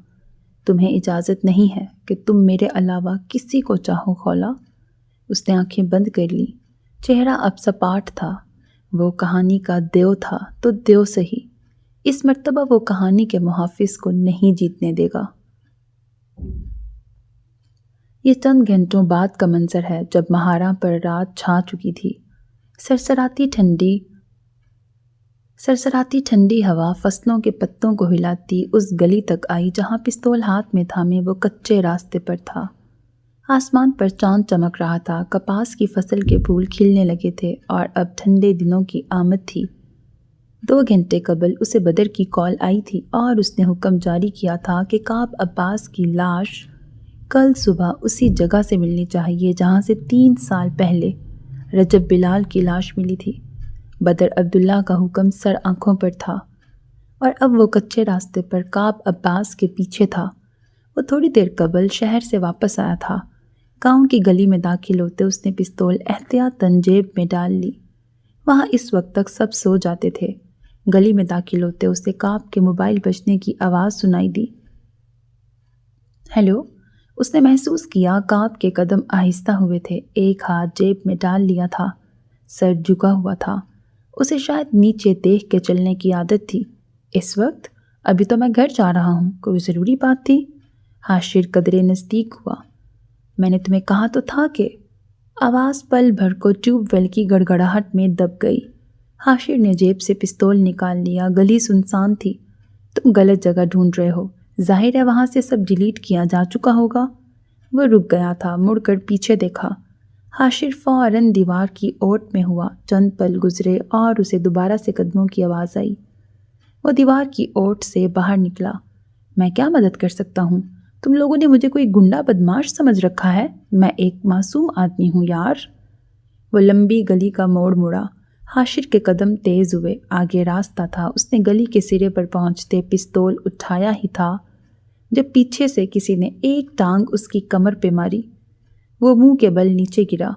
تمہیں اجازت نہیں ہے کہ تم میرے علاوہ کسی کو چاہو خولہ۔ اس نے آنکھیں بند کر لیں۔ چہرہ اب سپاٹ تھا۔ وہ کہانی کا دیو تھا تو دیو سہی، اس مرتبہ وہ کہانی کے محافظ کو نہیں جیتنے دے گا۔ یہ چند گھنٹوں بعد کا منظر ہے جب مہارا پر رات چھا چکی تھی۔ سرسراتی ٹھنڈی ہوا فصلوں کے پتوں کو ہلاتی اس گلی تک آئی جہاں پستول ہاتھ میں تھامے وہ کچے راستے پر تھا۔ آسمان پر چاند چمک رہا تھا، کپاس کی فصل کے پھول کھلنے لگے تھے اور اب ٹھنڈے دنوں کی آمد تھی۔ 2 گھنٹے قبل اسے بدر کی کال آئی تھی اور اس نے حکم جاری کیا تھا کہ کعب عباس کی لاش کل صبح اسی جگہ سے ملنی چاہیے جہاں سے 3 سال پہلے رجب بلال کی لاش ملی تھی۔ بدر عبداللہ کا حکم سر آنکھوں پر تھا اور اب وہ کچے راستے پر کعب عباس کے پیچھے تھا۔ وہ تھوڑی دیر قبل شہر سے واپس آیا تھا۔ گاؤں کی گلی میں داخل ہوتے اس نے پستول احتیاطاً جیب میں ڈال لی۔ وہاں اس وقت تک سب سو جاتے تھے۔ گلی میں داخل ہوتے اسے کعب کے موبائل بجنے کی آواز سنائی دی۔ ہیلو؟ اس نے محسوس کیا کعب کے قدم آہستہ ہوئے تھے۔ ایک ہاتھ جیب میں ڈال لیا تھا، سر جھکا ہوا تھا۔ اسے شاید نیچے دیکھ کے چلنے کی عادت تھی۔ اس وقت؟ ابھی تو میں گھر جا رہا ہوں، کوئی ضروری بات تھی؟ حاشر قدرے نزدیک ہوا۔ میں نے تمہیں کہا تو تھا کہ… آواز پل بھر کو ٹیوب ویل کی گڑگڑاہٹ میں دب گئی۔ حاشر نے جیب سے پستول نکال لیا۔ گلی سنسان تھی۔ تم غلط جگہ ڈھونڈ رہے ہو، ظاہر ہے وہاں سے سب ڈیلیٹ کیا جا چکا ہوگا۔ وہ رک گیا تھا، مڑ کر پیچھے دیکھا۔ حاشر فوراً دیوار کی اوٹ میں ہوا۔ چند پل گزرے اور اسے دوبارہ سے قدموں کی آواز آئی۔ وہ دیوار کی اوٹ سے باہر نکلا۔ میں کیا مدد کر سکتا ہوں؟ تم لوگوں نے مجھے کوئی گنڈا بدماش سمجھ رکھا ہے؟ میں ایک معصوم آدمی ہوں یار۔ وہ لمبی گلی کا موڑ مڑا۔ حاشر کے قدم تیز ہوئے۔ آگے راستہ تھا۔ اس نے گلی کے سرے پر پہنچتے پستول اٹھایا ہی تھا جب پیچھے سے کسی نے ایک ٹانگ اس کی کمر پہ ماری۔ وہ منہ کے بل نیچے گرا۔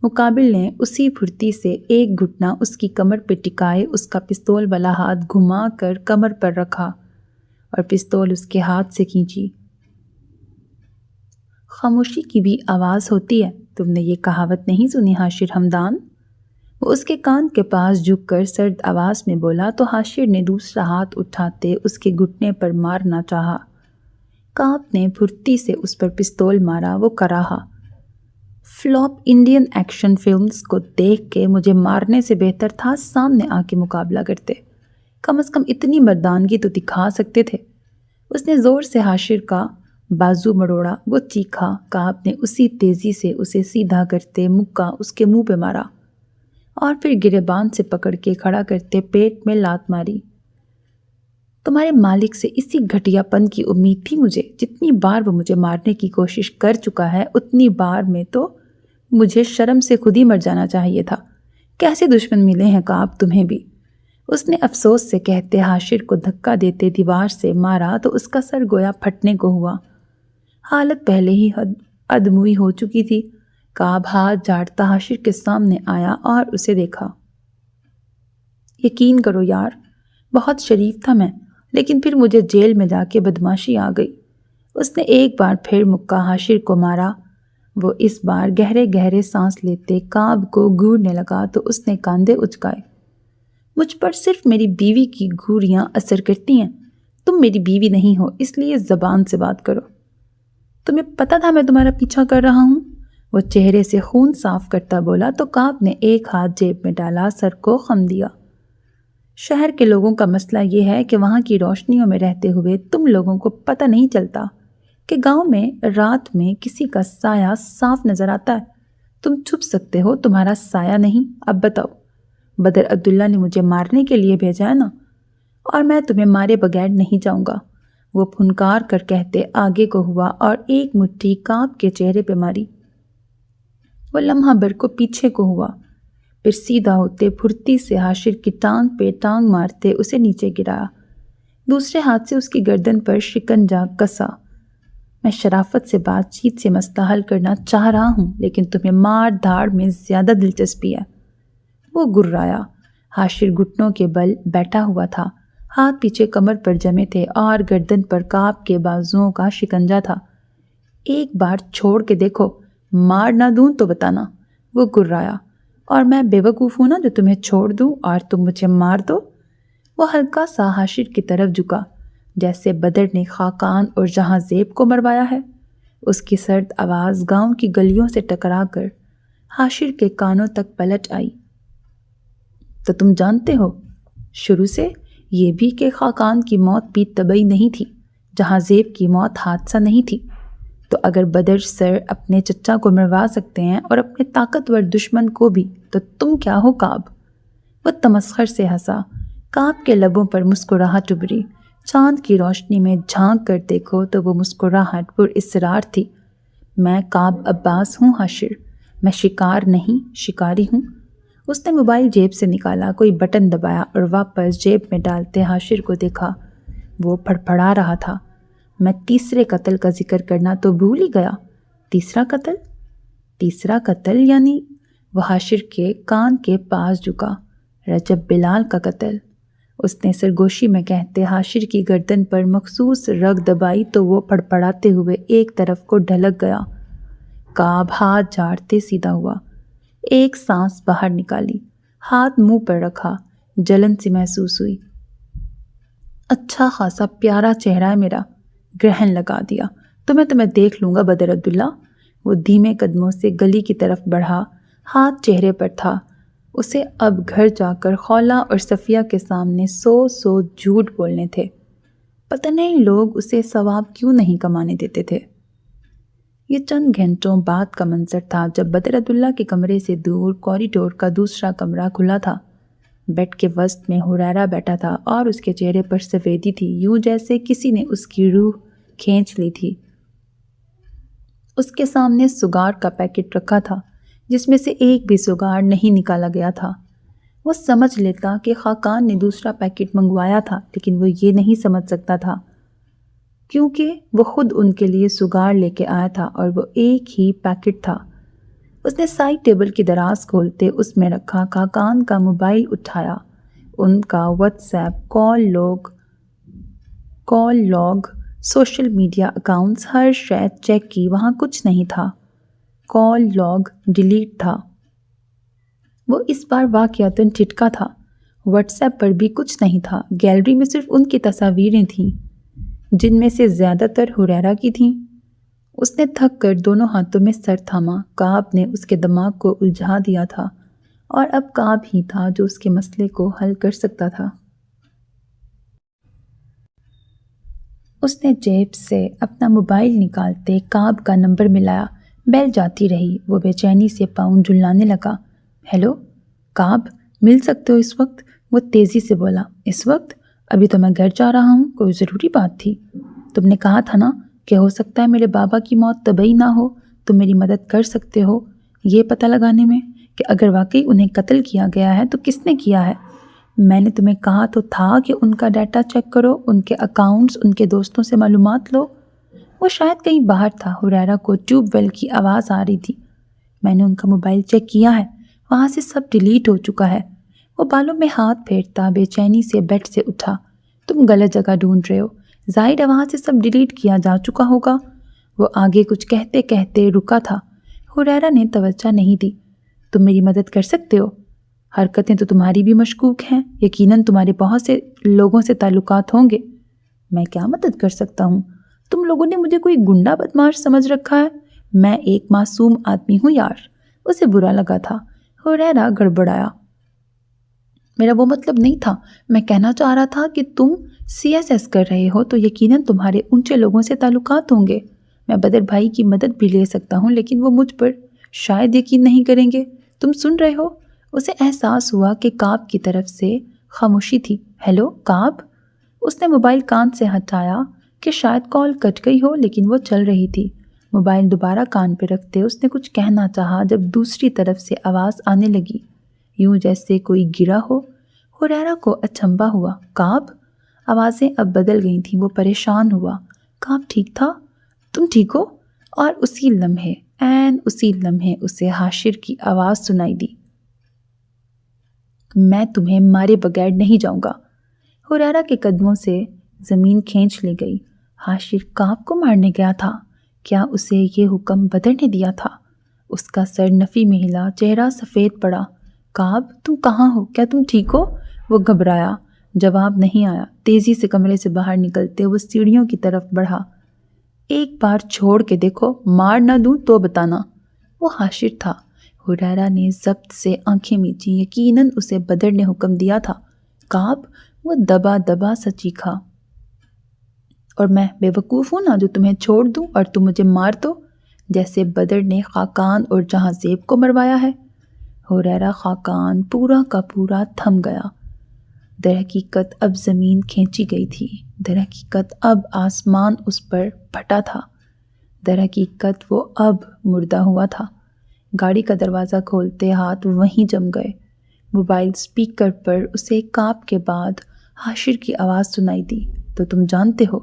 مقابل نے اسی پھرتی سے ایک گھٹنا اس کی کمر پہ ٹکائے اس کا پستول والا ہاتھ گھما کر کمر پر رکھا اور پستول اس کے ہاتھ سے کھینچی۔ خاموشی کی بھی آواز ہوتی ہے، تم نے یہ کہاوت نہیں سنی حاشر ہمدان؟ وہ اس کے کان کے پاس جھک کر سرد آواز میں بولا تو حاشر نے دوسرا ہاتھ اٹھاتے اس کے گھٹنے پر مارنا چاہا۔ کاپ نے پھرتی سے اس پر پستول مارا۔ وہ کراہا، فلاپ انڈین ایکشن فلمز کو دیکھ کے مجھے مارنے سے بہتر تھا سامنے آ کے مقابلہ کرتے۔ کم از کم اتنی مردانگی تو دکھا سکتے تھے۔ اس نے زور سے حاشر کا بازو مڑوڑا۔ وہ چیخا۔ کاپ نے اسی تیزی سے اسے سیدھا کرتے مکہ اس کے منہ پہ مارا اور پھر گریبان سے پکڑ کے کھڑا کرتے پیٹ میں لات ماری۔ تمہارے مالک سے اسی گھٹیا پن کی امید تھی مجھے۔ جتنی بار وہ مجھے مارنے کی کوشش کر چکا ہے اتنی بار میں تو مجھے شرم سے خود ہی مر جانا چاہیے تھا۔ کیسے دشمن ملے ہیں کاپ تمہیں بھی؟ اس نے افسوس سے کہتے حاشر کو دھکا دیتے دیوار سے مارا تو اس کا سر گویا پھٹنے کو ہوا۔ حالت پہلے ہی ادموئی ہو چکی تھی۔ کاپ ہاتھ جھاڑتا حاشر کے سامنے آیا اور اسے دیکھا۔ یقین کرو یار، بہت شریف تھا میں، لیکن پھر مجھے جیل میں جا کے بدماشی آ گئی۔ اس نے ایک بار پھر مکہ حاشر کو مارا۔ وہ اس بار گہرے گہرے سانس لیتے کاپ کو گھورنے لگا تو اس نے کاندھے اچکائے۔ مجھ پر صرف میری بیوی کی گھوریاں اثر کرتی ہیں۔ تم میری بیوی نہیں ہو، اس لیے زبان سے بات کرو۔ تمہیں پتہ تھا میں تمہارا پیچھا کر رہا ہوں؟ وہ چہرے سے خون صاف کرتا بولا تو کاپ نے ایک ہاتھ جیب میں ڈالا، سر کو خم دیا۔ شہر کے لوگوں کا مسئلہ یہ ہے کہ وہاں کی روشنیوں میں رہتے ہوئے تم لوگوں کو پتہ نہیں چلتا کہ گاؤں میں رات میں کسی کا سایہ صاف نظر آتا ہے۔ تم چھپ سکتے ہو، تمہارا سایہ نہیں۔ اب بتاؤ، بدر عبداللہ نے مجھے مارنے کے لیے بھیجا ہے نا، اور میں تمہیں مارے بغیر نہیں جاؤں گا۔ وہ پھنکار کر کہتے آگے کو ہوا اور ایک مٹھی کاپ کے چہرے پہ ماری۔ وہ لمحہ بھر کو پیچھے کو ہوا، پھر سیدھا ہوتے پھرتی سے حاشر کی ٹانگ پہ ٹانگ مارتے اسے نیچے گرایا۔ دوسرے ہاتھ سے اس کی گردن پر شکنجا کسا۔ میں شرافت سے بات چیت سے مسئلہ حل کرنا چاہ رہا ہوں، لیکن تمہیں مار دھاڑ میں زیادہ دلچسپی ہے۔ وہ گرایا۔ حاشر گھٹنوں کے بل بیٹھا ہوا تھا، ہاتھ پیچھے کمر پر جمے تھے اور گردن پر کاپ کے بازوؤں کا شکنجا تھا۔ ایک بار چھوڑ کے دیکھو، مار نہ دوں تو بتانا۔ وہ گرایا۔ اور میں بے وقوف ہوں نا جو تمہیں چھوڑ دوں اور تم مجھے مار دو؟ وہ ہلکا سا حاشر کی طرف جھکا، جیسے بدر نے خاقان اور جہاں زیب کو مروایا ہے۔ اس کی سرد آواز گاؤں کی گلیوں سے ٹکرا کر حاشر کے کانوں تک پلٹ آئی۔ تو تم جانتے ہو شروع سے یہ بھی کہ خاقان کی موت بھی طبعی نہیں تھی، جہاں زیب کی موت حادثہ نہیں تھی۔ تو اگر بدر سر اپنے چچا کو مروا سکتے ہیں اور اپنے طاقتور دشمن کو بھی، تو تم کیا ہو کعب؟ وہ تمسخر سے ہنسا۔ کعب کے لبوں پر مسکراہٹ ابھری۔ چاند کی روشنی میں جھانک کر دیکھو تو وہ مسکراہٹ پر اصرار تھی۔ میں کعب عباس ہوں حاشر، میں شکار نہیں شکاری ہوں۔ اس نے موبائل جیب سے نکالا، کوئی بٹن دبایا اور واپس جیب میں ڈالتے حاشر کو دیکھا۔ وہ پھڑپھڑا رہا تھا۔ میں تیسرے قتل کا ذکر کرنا تو بھول ہی گیا۔ تیسرا قتل؟ تیسرا قتل یعنی؟ وہ حاشر کے کان کے پاس جھکا۔ رجب بلال کا قتل۔ اس نے سرگوشی میں کہتے حاشر کی گردن پر مخصوص رگ دبائی تو وہ پھڑپڑاتے ہوئے ایک طرف کو ڈھلک گیا۔ کعب ہاتھ جھاڑتے سیدھا ہوا، ایک سانس باہر نکالی۔ ہاتھ منہ پر رکھا، جلن سی محسوس ہوئی۔ اچھا خاصا پیارا چہرہ ہے میرا، گرہن لگا دیا۔ تو میں تمہیں دیکھ لوں گا بدر عبداللہ۔ وہ دھیمے قدموں سے گلی کی طرف بڑھا، ہاتھ چہرے پر تھا۔ اسے اب گھر جا کر خولا اور صفیہ کے سامنے سو جھوٹ بولنے تھے۔ پتہ نہیں لوگ اسے ثواب کیوں نہیں کمانے دیتے تھے۔ یہ چند گھنٹوں بعد کا منظر تھا جب بدر عبداللہ کے کمرے سے دور کوریڈور کا دوسرا کمرہ کھلا تھا۔ بیڈ کے وسط میں حریرہ بیٹھا تھا اور اس کے چہرے پر سفیدی تھی، یوں جیسے کسی نے اس کی روح کھینچ لی تھی۔ اس کے سامنے سگار کا پیکٹ رکھا تھا جس میں سے ایک بھی سگار نہیں نکالا گیا تھا۔ وہ سمجھ لیتا کہ خاقان نے دوسرا پیکٹ منگوایا تھا، لیکن وہ یہ نہیں سمجھ سکتا تھا کیونکہ وہ خود ان کے لیے سگار لے کے آیا تھا اور وہ ایک ہی پیکٹ تھا۔ اس نے سائڈ ٹیبل کی دراز کھولتے اس میں رکھا خاقان کا موبائل اٹھایا، ان کا what's app call log, social media accounts, ہر شے چیک کی، وہاں کچھ نہیں تھا۔ کال لاگ ڈیلیٹ تھا۔ وہ اس بار واقعتاً ٹھٹکا تھا۔ واٹس ایپ پر بھی کچھ نہیں تھا۔ گیلری میں صرف ان کی تصاویریں تھیں جن میں سے زیادہ تر حریرہ کی تھیں۔ اس نے تھک کر دونوں ہاتھوں میں سر تھاما۔ کعب نے اس کے دماغ کو الجھا دیا تھا اور اب کعب ہی تھا جو اس کے مسئلے کو حل کر سکتا تھا۔ اس نے جیب سے اپنا موبائل نکالتے کعب کا نمبر ملایا۔ بیل جاتی رہی۔ وہ بے چینی سے پاؤں جھلانے لگا۔ ہیلو کعب، مل سکتے ہو اس وقت؟ وہ تیزی سے بولا۔ اس وقت؟ ابھی تو میں گھر جا رہا ہوں، کوئی ضروری بات تھی؟ تم نے کہا تھا نا کہ ہو سکتا ہے میرے بابا کی موت طبعی نہ ہو، تم میری مدد کر سکتے ہو یہ پتہ لگانے میں کہ اگر واقعی انہیں قتل کیا گیا ہے تو کس نے کیا ہے۔ میں نے تمہیں کہا تو تھا کہ ان کا ڈیٹا چیک کرو، ان کے اکاؤنٹس، ان کے دوستوں سے معلومات لو۔ وہ شاید کہیں باہر تھا۔ حریرہ کو ٹیوب ویل کی آواز آ رہی تھی۔ میں نے ان کا موبائل چیک کیا ہے، وہاں سے سب ڈیلیٹ ہو چکا ہے۔ وہ بالوں میں ہاتھ پھیرتا بے چینی سے بیڈ سے اٹھا۔ تم غلط جگہ ڈھونڈ رہے ہو، ظاہر ہے وہاں سے سب ڈیلیٹ کیا جا چکا ہوگا۔ وہ آگے کچھ کہتے کہتے رکا تھا۔ حریرہ نے توجہ نہیں دی۔ تم میری مدد کر سکتے ہو؟ حرکتیں تو تمہاری بھی مشکوک ہیں، یقیناً تمہارے بہت سے لوگوں سے تعلقات ہوں گے۔ میں کیا مدد کر سکتا ہوں؟ تم لوگوں نے مجھے کوئی گنڈا بدماش سمجھ رکھا ہے۔ میں ایک معصوم آدمی ہوں یار۔ اسے برا لگا تھا۔ حریرہ گڑبڑایا۔ میرا وہ مطلب نہیں تھا، میں کہنا چاہ رہا تھا کہ تم CSS کر رہے ہو تو یقیناً تمہارے اونچے لوگوں سے تعلقات ہوں گے۔ میں بدر بھائی کی مدد بھی لے سکتا ہوں لیکن وہ مجھ پر شاید یقین نہیں کریں گے۔ تم سن رہے ہو؟ اسے احساس ہوا کہ کعب کی طرف سے خاموشی تھی۔ ہیلو کعب؟ اس نے موبائل کان سے ہٹایا کہ شاید کال کٹ گئی ہو، لیکن وہ چل رہی تھی۔ موبائل دوبارہ کان پہ رکھتے اس نے کچھ کہنا چاہا جب دوسری طرف سے آواز آنے لگی، یوں جیسے کوئی گرا ہو۔ حریرہ کو اچنبھا ہوا۔ کعب؟ آوازیں اب بدل گئی تھیں۔ وہ پریشان ہوا۔ کعب ٹھیک تھا؟ تم ٹھیک ہو؟ اور اسی لمحے اسے حاشر کی آواز سنائی دی۔ میں تمہیں مارے بغیر نہیں جاؤں گا۔ حریرہ کے قدموں سے زمین کھینچ لی گئی۔ حاشر کعب کو مارنے گیا تھا؟ کیا اسے یہ حکم بدر نے دیا تھا؟ اس کا سر نفی میں ہلا، چہرہ سفید پڑا۔ کعب تم کہاں ہو؟ کیا تم ٹھیک ہو؟ وہ گھبرایا۔ جواب نہیں آیا۔ تیزی سے کمرے سے باہر نکلتے وہ سیڑھیوں کی طرف بڑھا۔ ایک بار چھوڑ کے دیکھو، مار نہ دوں تو بتانا۔ وہ حاشر تھا۔ حریرہ نے ضبط سے آنکھیں میچیں، یقیناً اسے بدر نے حکم دیا تھا۔ کعب؟ وہ دبا دبا سا چیخا۔ اور میں بے وقوف ہوں نا جو تمہیں چھوڑ دوں اور تم مجھے مار دو، جیسے بدر نے خاقان اور جہاں زیب کو مروایا ہے۔ حریرہ خاقان پورا کا پورا تھم گیا۔ در حقیقت اب زمین کھینچی گئی تھی۔ در حقیقت اب آسمان اس پر پھٹا تھا۔ در حقیقت وہ اب مردہ ہوا تھا۔ گاڑی کا دروازہ کھولتے ہاتھ وہیں جم گئے۔ موبائل سپیکر پر اسے کعب کے بعد حاشر کی آواز سنائی دی۔ تو تم جانتے ہو؟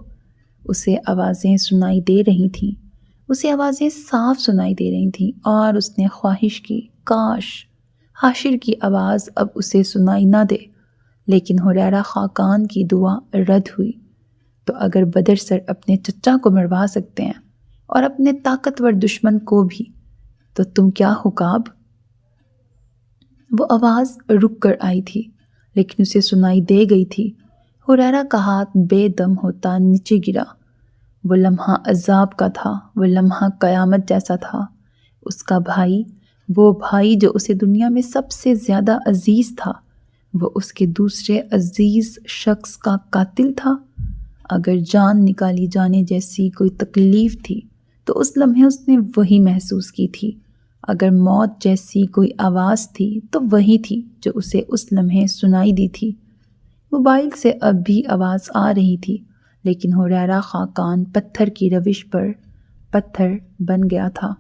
اسے آوازیں سنائی دے رہی تھیں۔ اسے آوازیں صاف سنائی دے رہی تھیں اور اس نے خواہش کی کاش حاشر کی آواز اب اسے سنائی نہ دے، لیکن حریرہ خاقان کی دعا رد ہوئی۔ تو اگر بدر سر اپنے چچا کو مروا سکتے ہیں اور اپنے طاقتور دشمن کو بھی، تو تم کیا ہو کعب؟ وہ آواز رک کر آئی تھی لیکن اسے سنائی دے گئی تھی۔ حریرہ کا ہاتھ بے دم ہوتا نیچے گرا۔ وہ لمحہ عذاب کا تھا، وہ لمحہ قیامت جیسا تھا۔ اس کا بھائی، وہ بھائی جو اسے دنیا میں سب سے زیادہ عزیز تھا، وہ اس کے دوسرے عزیز شخص کا قاتل تھا۔ اگر جان نکالی جانے جیسی کوئی تکلیف تھی تو اس لمحے اس نے وہی محسوس کی تھی۔ اگر موت جیسی کوئی آواز تھی تو وہی تھی جو اسے اس لمحے سنائی دی تھی۔ موبائل سے اب بھی آواز آ رہی تھی لیکن حریرہ خاقان پتھر کی روش پر پتھر بن گیا تھا۔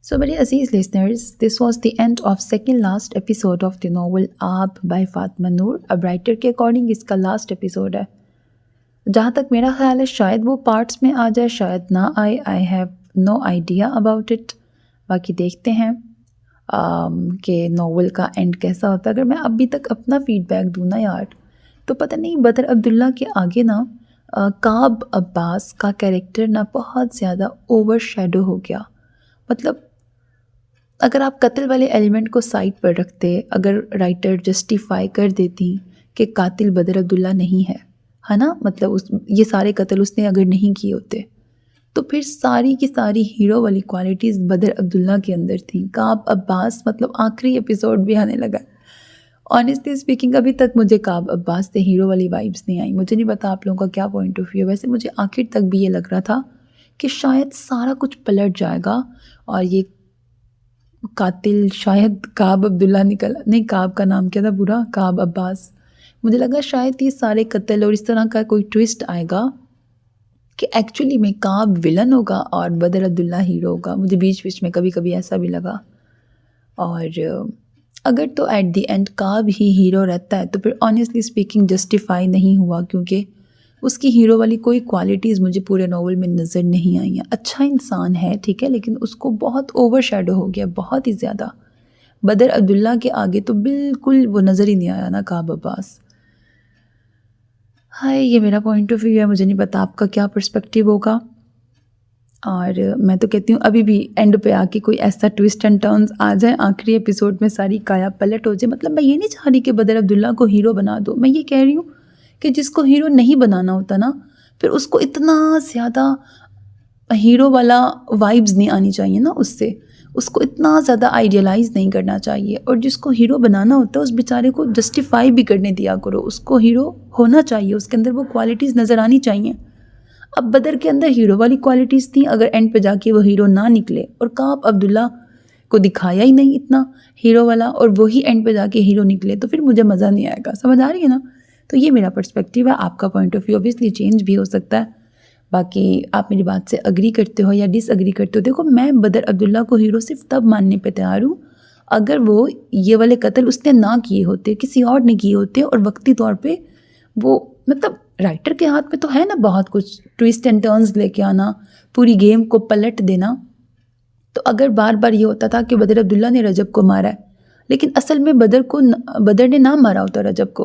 So very Aziz listeners, this was the end of second last episode of the novel آب by فاطمہ نور۔ اب رائٹر کے اکارڈنگ اس کا لاسٹ ایپیسوڈ ہے۔ جہاں تک میرا خیال ہے شاید وہ پارٹس میں آ جائے، شاید نہ آئے، I have no idea about it۔ باقی دیکھتے ہیں کہ ناول کا اینڈ کیسا ہوتا ہے۔ اگر میں ابھی تک اپنا فیڈ بیک دوں نا یار، تو پتہ نہیں بدر عبداللہ کے آگے نا کعب عباس کا کیریکٹر نا بہت زیادہ اوور شیڈو ہو گیا۔ مطلب اگر آپ قتل والے ایلیمنٹ کو سائڈ پر رکھتے، اگر رائٹر جسٹیفائی کر دیتی کہ قاتل بدر عبداللہ نہیں ہے نا، مطلب یہ سارے قتل اس نے اگر نہیں کیے ہوتے تو پھر ساری کی ساری ہیرو والی کوالٹیز بدر عبداللہ کے اندر تھیں۔ کعب عباس مطلب آخری ایپیسوڈ بھی آنے لگا۔ آنیسٹلی اسپیکنگ ابھی تک مجھے کعب عباس سے ہیرو والی وائبس نہیں آئی۔ مجھے نہیں پتا آپ لوگوں کا کیا پوائنٹ آف ویو ہے، ویسے مجھے آخر تک بھی یہ لگ رہا تھا کہ شاید سارا کچھ پلٹ جائے گا اور یہ قاتل شاید کعب عبداللہ نہیں، کعب کا نام کیا تھا پورا، کعب عباس۔ مجھے لگا شاید یہ سارے قتل اور اس طرح کا کوئی ٹویسٹ آئے گا کہ ایکچولی میں کعب ولن ہوگا اور بدر عبداللہ ہیرو ہوگا۔ مجھے بیچ بیچ میں کبھی کبھی ایسا بھی لگا۔ اور اگر تو ایٹ دی اینڈ کعب ہی ہیرو رہتا ہے تو پھر آنیسٹلی اسپیکنگ جسٹیفائی نہیں ہوا، کیونکہ اس کی ہیرو والی کوئی کوالٹیز مجھے پورے ناول میں نظر نہیں آئی ہیں۔ اچھا انسان ہے ٹھیک ہے، لیکن اس کو بہت اوور شیڈو ہو گیا، بہت ہی زیادہ۔ بدر عبداللہ کے آگے تو بالکل وہ نظر ہی نہیں آیا نا کعب عباس۔ ہائے، یہ میرا پوائنٹ آف ویو ہے، مجھے نہیں پتا آپ کا کیا پرسپیکٹیو ہوگا۔ اور میں تو کہتی ہوں ابھی بھی اینڈ پہ آ کے کوئی ایسا ٹویسٹ اینڈ ٹرنز آ جائیں آخری ایپیسوڈ میں، ساری کایا پلٹ ہو جائے۔ مطلب میں یہ نہیں چاہ رہی کہ بدر عبداللہ کو ہیرو بنا دو، میں یہ کہہ رہی ہوں کہ جس کو ہیرو نہیں بنانا ہوتا نا، پھر اس کو اتنا زیادہ ہیرو والا وائبز نہیں آنی چاہیے نا، اس کو اتنا زیادہ آئیڈیلائز نہیں کرنا چاہیے، اور جس کو ہیرو بنانا ہوتا ہے اس بیچارے کو جسٹیفائی بھی کرنے دیا کرو، اس کو ہیرو ہونا چاہیے، اس کے اندر وہ کوالٹیز نظر آنی چاہیے۔ اب بدر کے اندر ہیرو والی کوالٹیز تھیں، اگر اینڈ پہ جا کے وہ ہیرو نہ نکلے اور کعب عبداللہ کو دکھایا ہی نہیں اتنا ہیرو والا اور وہی اینڈ پہ جا کے ہیرو نکلے، تو پھر مجھے مزہ نہیں آئے گا۔ سمجھ آ رہی ہے نا؟ تو یہ میرا پرسپیکٹیو ہے، آپ کا point of view obviously change بھی ہو سکتا ہے۔ باقی آپ میری بات سے اگری کرتے ہو یا ڈس اگری کرتے ہو، دیکھو میں بدر عبداللہ کو ہیرو صرف تب ماننے پہ تیار ہوں اگر وہ یہ والے قتل اس نے نہ کیے ہوتے، کسی اور نے کیے ہوتے، اور وقتی طور پہ وہ مطلب رائٹر کے ہاتھ میں تو ہے نا بہت کچھ، ٹویسٹ اینڈ ٹرنز لے کے آنا، پوری گیم کو پلٹ دینا۔ تو اگر بار بار یہ ہوتا تھا کہ بدر عبداللہ نے رجب کو مارا ہے، لیکن اصل میں بدر نے نہ مارا ہوتا رجب کو،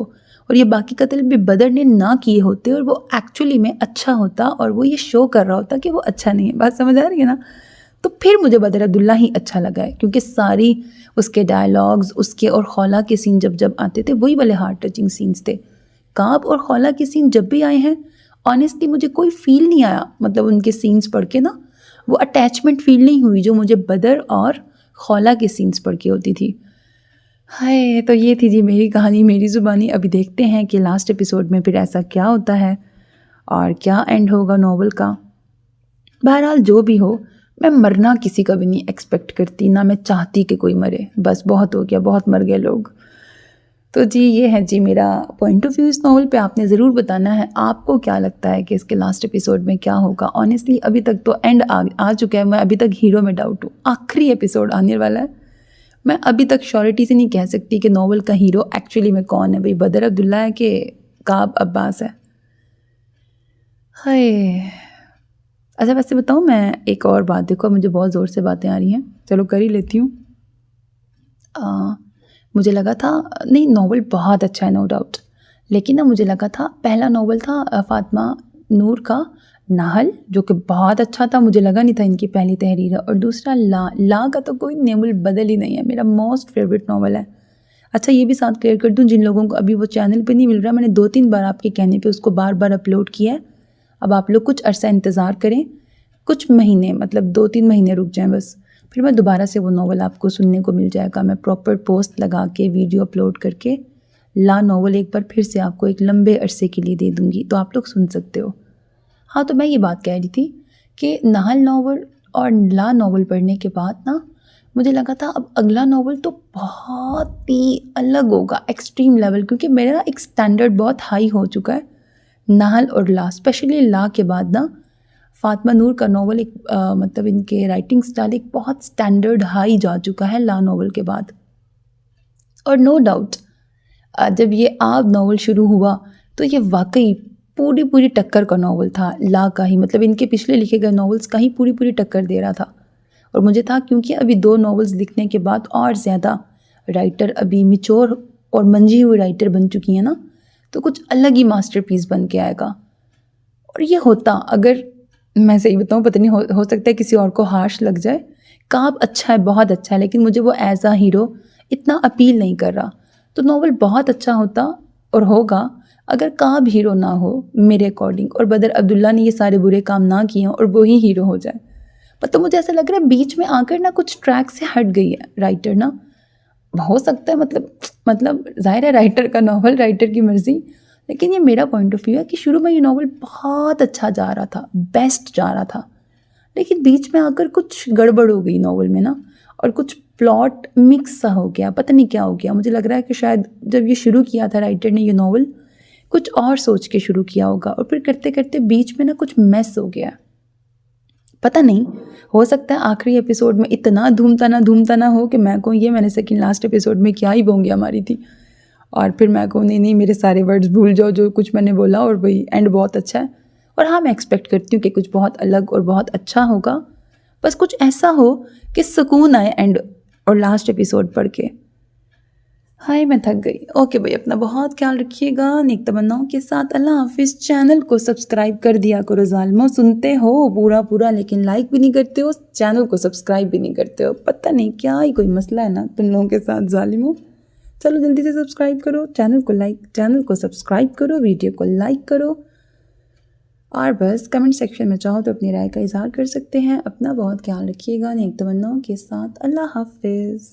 اور یہ باقی قتل بھی بدر نے نہ کیے ہوتے، اور وہ ایکچولی میں اچھا ہوتا اور وہ یہ شو کر رہا ہوتا کہ وہ اچھا نہیں ہے۔ بات سمجھ آ رہی ہے نا؟ تو پھر مجھے بدر عبداللہ ہی اچھا لگا ہے، کیونکہ ساری اس کے ڈائلاگز، اس کے اور خولا کے سین جب آتے تھے وہی والے ہارٹ ٹچنگ سینز تھے۔ کعب اور خولا کے سین جب بھی آئے ہیں آنیسٹلی مجھے کوئی فیل نہیں آیا، مطلب ان کے سینز پڑھ کے نا وہ اٹیچمنٹ فیل نہیں ہوئی جو مجھے بدر اور خولا کے سینز پڑھ کے ہوتی تھی۔ ہائے، تو یہ تھی جی میری کہانی، میری زبانی۔ ابھی دیکھتے ہیں کہ لاسٹ ایپیسوڈ میں پھر ایسا کیا ہوتا ہے اور کیا اینڈ ہوگا ناول کا۔ بہرحال جو بھی ہو، میں مرنا کسی کا بھی نہیں ایکسپیکٹ کرتی، نہ میں چاہتی کہ کوئی مرے، بس بہت ہو گیا، بہت مر گئے لوگ۔ تو جی یہ ہے جی میرا پوائنٹ آف ویو اس ناول پہ۔ آپ نے ضرور بتانا ہے آپ کو کیا لگتا ہے کہ اس کے لاسٹ ایپیسوڈ میں کیا ہوگا۔ آنیسٹلی ابھی تک تو اینڈ آ چکا ہے، میں ابھی تک ہیرو میں ڈاؤٹ ہوں، آخری ایپیسوڈ آنے والا ہے، میں ابھی تک شیورٹی سے نہیں کہہ سکتی کہ ناول کا ہیرو ایکچولی میں کون ہے، بھئی بدر عبداللہ ہے کہ کعب عباس ہے۔ ہائے، اچھا ویسے بتاؤں میں ایک اور بات، دیکھو مجھے بہت زور سے باتیں آ رہی ہیں، چلو کر ہی لیتی ہوں۔ مجھے لگا تھا نہیں، ناول بہت اچھا ہے نو ڈاؤٹ، لیکن نا مجھے لگا تھا پہلا ناول تھا فاطمہ نور کا نحل جو کہ بہت اچھا تھا، مجھے لگا نہیں تھا ان کی پہلی تحریر ہے، اور دوسرا لا کا تو کوئی نیم البدل ہی نہیں ہے، میرا موسٹ فیوریٹ ناول ہے۔ اچھا یہ بھی ساتھ کلیئر کر دوں، جن لوگوں کو ابھی وہ چینل پہ نہیں مل رہا، میں نے 2-3 بار آپ کے کہنے پہ اس کو بار بار اپلوڈ کیا ہے۔ اب آپ لوگ کچھ عرصہ انتظار کریں، کچھ مہینے، مطلب 2-3 مہینے رک جائیں بس، پھر میں دوبارہ سے وہ ناول آپ کو سننے کو مل جائے گا۔ میں پراپر پوسٹ لگا کے ویڈیو اپلوڈ کر کے ناول ایک بار پھر سے آپ کو ایک لمبے عرصے کے لیے دے دوں گی، تو آپ لوگ سن سکتے ہو۔ ہاں تو میں یہ بات کہہ رہی تھی کہ نحل ناول اور ناول پڑھنے کے بعد نا مجھے لگا تھا اب اگلا ناول تو بہت ہی الگ ہوگا، ایکسٹریم لیول، کیونکہ میرا ایک سٹینڈرڈ بہت ہائی ہو چکا ہے نحل اور اسپیشلی کے بعد نا فاطمہ نور کا ناول ایک مطلب ان کے رائٹنگ سٹائل ایک بہت سٹینڈرڈ ہائی جا چکا ہے ناول کے بعد۔ اور نو ڈاؤٹ جب یہ آب ناول شروع ہوا تو یہ واقعی پوری ٹکر کا ناول تھا کا ہی، مطلب ان کے پچھلے لکھے گئے ناولز کا ہی پوری ٹکر دے رہا تھا۔ اور مجھے تھا کیونکہ ابھی 2 ناولز لکھنے کے بعد اور زیادہ رائٹر ابھی میچور اور منجھی ہوئی رائٹر بن چکی ہیں نا، تو کچھ الگ ہی ماسٹر پیس بن کے آئے گا۔ اور یہ ہوتا، اگر میں صحیح بتاؤں، پتہ نہیں ہو سکتا ہے کسی اور کو ہارش لگ جائے، کعب اچھا ہے، بہت اچھا ہے، لیکن مجھے وہ ایز اے ہیرو اتنا اپیل نہیں کر رہا۔ تو ناول بہت اچھا ہوتا اور ہوگا اگر کعب ہیرو نہ ہو میرے اکارڈنگ، اور بدر عبداللہ نے یہ سارے برے کام نہ کیے اور وہی ہیرو ہو جائے۔ تو مجھے ایسا لگ رہا ہے بیچ میں آ کر نا کچھ ٹریک سے ہٹ گئی ہے رائٹر نا، ہو سکتا ہے مطلب ظاہر ہے رائٹر کا ناول، رائٹر کی مرضی، لیکن یہ میرا پوائنٹ آف ویو ہے کہ شروع میں یہ ناول بہت اچھا جا رہا تھا، بیسٹ جا رہا تھا، لیکن بیچ میں آ کر کچھ گڑبڑ ہو گئی ناول میں نا، اور کچھ پلاٹ مکس سا ہو گیا، پتہ نہیں کیا ہو گیا۔ مجھے لگ رہا ہے کہ شاید جب یہ شروع کیا تھا رائٹر نے یہ ناول کچھ اور سوچ کے شروع کیا ہوگا، اور پھر کرتے کرتے بیچ میں نا کچھ میس ہو گیا، پتہ نہیں، ہو سکتا ہے آخری ایپیسوڈ میں اتنا دھومتا نہ ہو کہ میں کہوں یہ میں نے سیکنڈ لاسٹ ایپیسوڈ میں کیا ہی بونگیاں ماری تھی، اور پھر میں کہوں نہیں میرے سارے ورڈز بھول جاؤ جو کچھ میں نے بولا، اور وہی اینڈ بہت اچھا ہے۔ اور ہاں میں ایکسپیکٹ کرتی ہوں کہ کچھ بہت الگ اور بہت اچھا ہوگا، بس کچھ ایسا ہو کہ سکون آئے اینڈ اور لاسٹ ایپیسوڈ پڑھ کے۔ ہائے میں تھک گئی۔ اوکے بھائی، اپنا بہت خیال رکھیے گا، نیک تمناؤں کے ساتھ اللہ حافظ۔ چینل کو سبسکرائب کر دیا کرو ظالموں، سنتے ہو پورا لیکن لائک بھی نہیں کرتے ہو، چینل کو سبسکرائب بھی نہیں کرتے ہو، پتہ نہیں کیا ہی کوئی مسئلہ ہے نا تم لوگوں کے ساتھ ظالموں۔ چلو جلدی سے سبسکرائب کرو، چینل کو سبسکرائب کرو، ویڈیو کو لائک کرو، اور بس کمنٹ سیکشن میں چاہو تو اپنی رائے کا اظہار کر سکتے ہیں۔ اپنا بہت خیال رکھیے گا، نیک تمناؤں کے ساتھ اللہ حافظ۔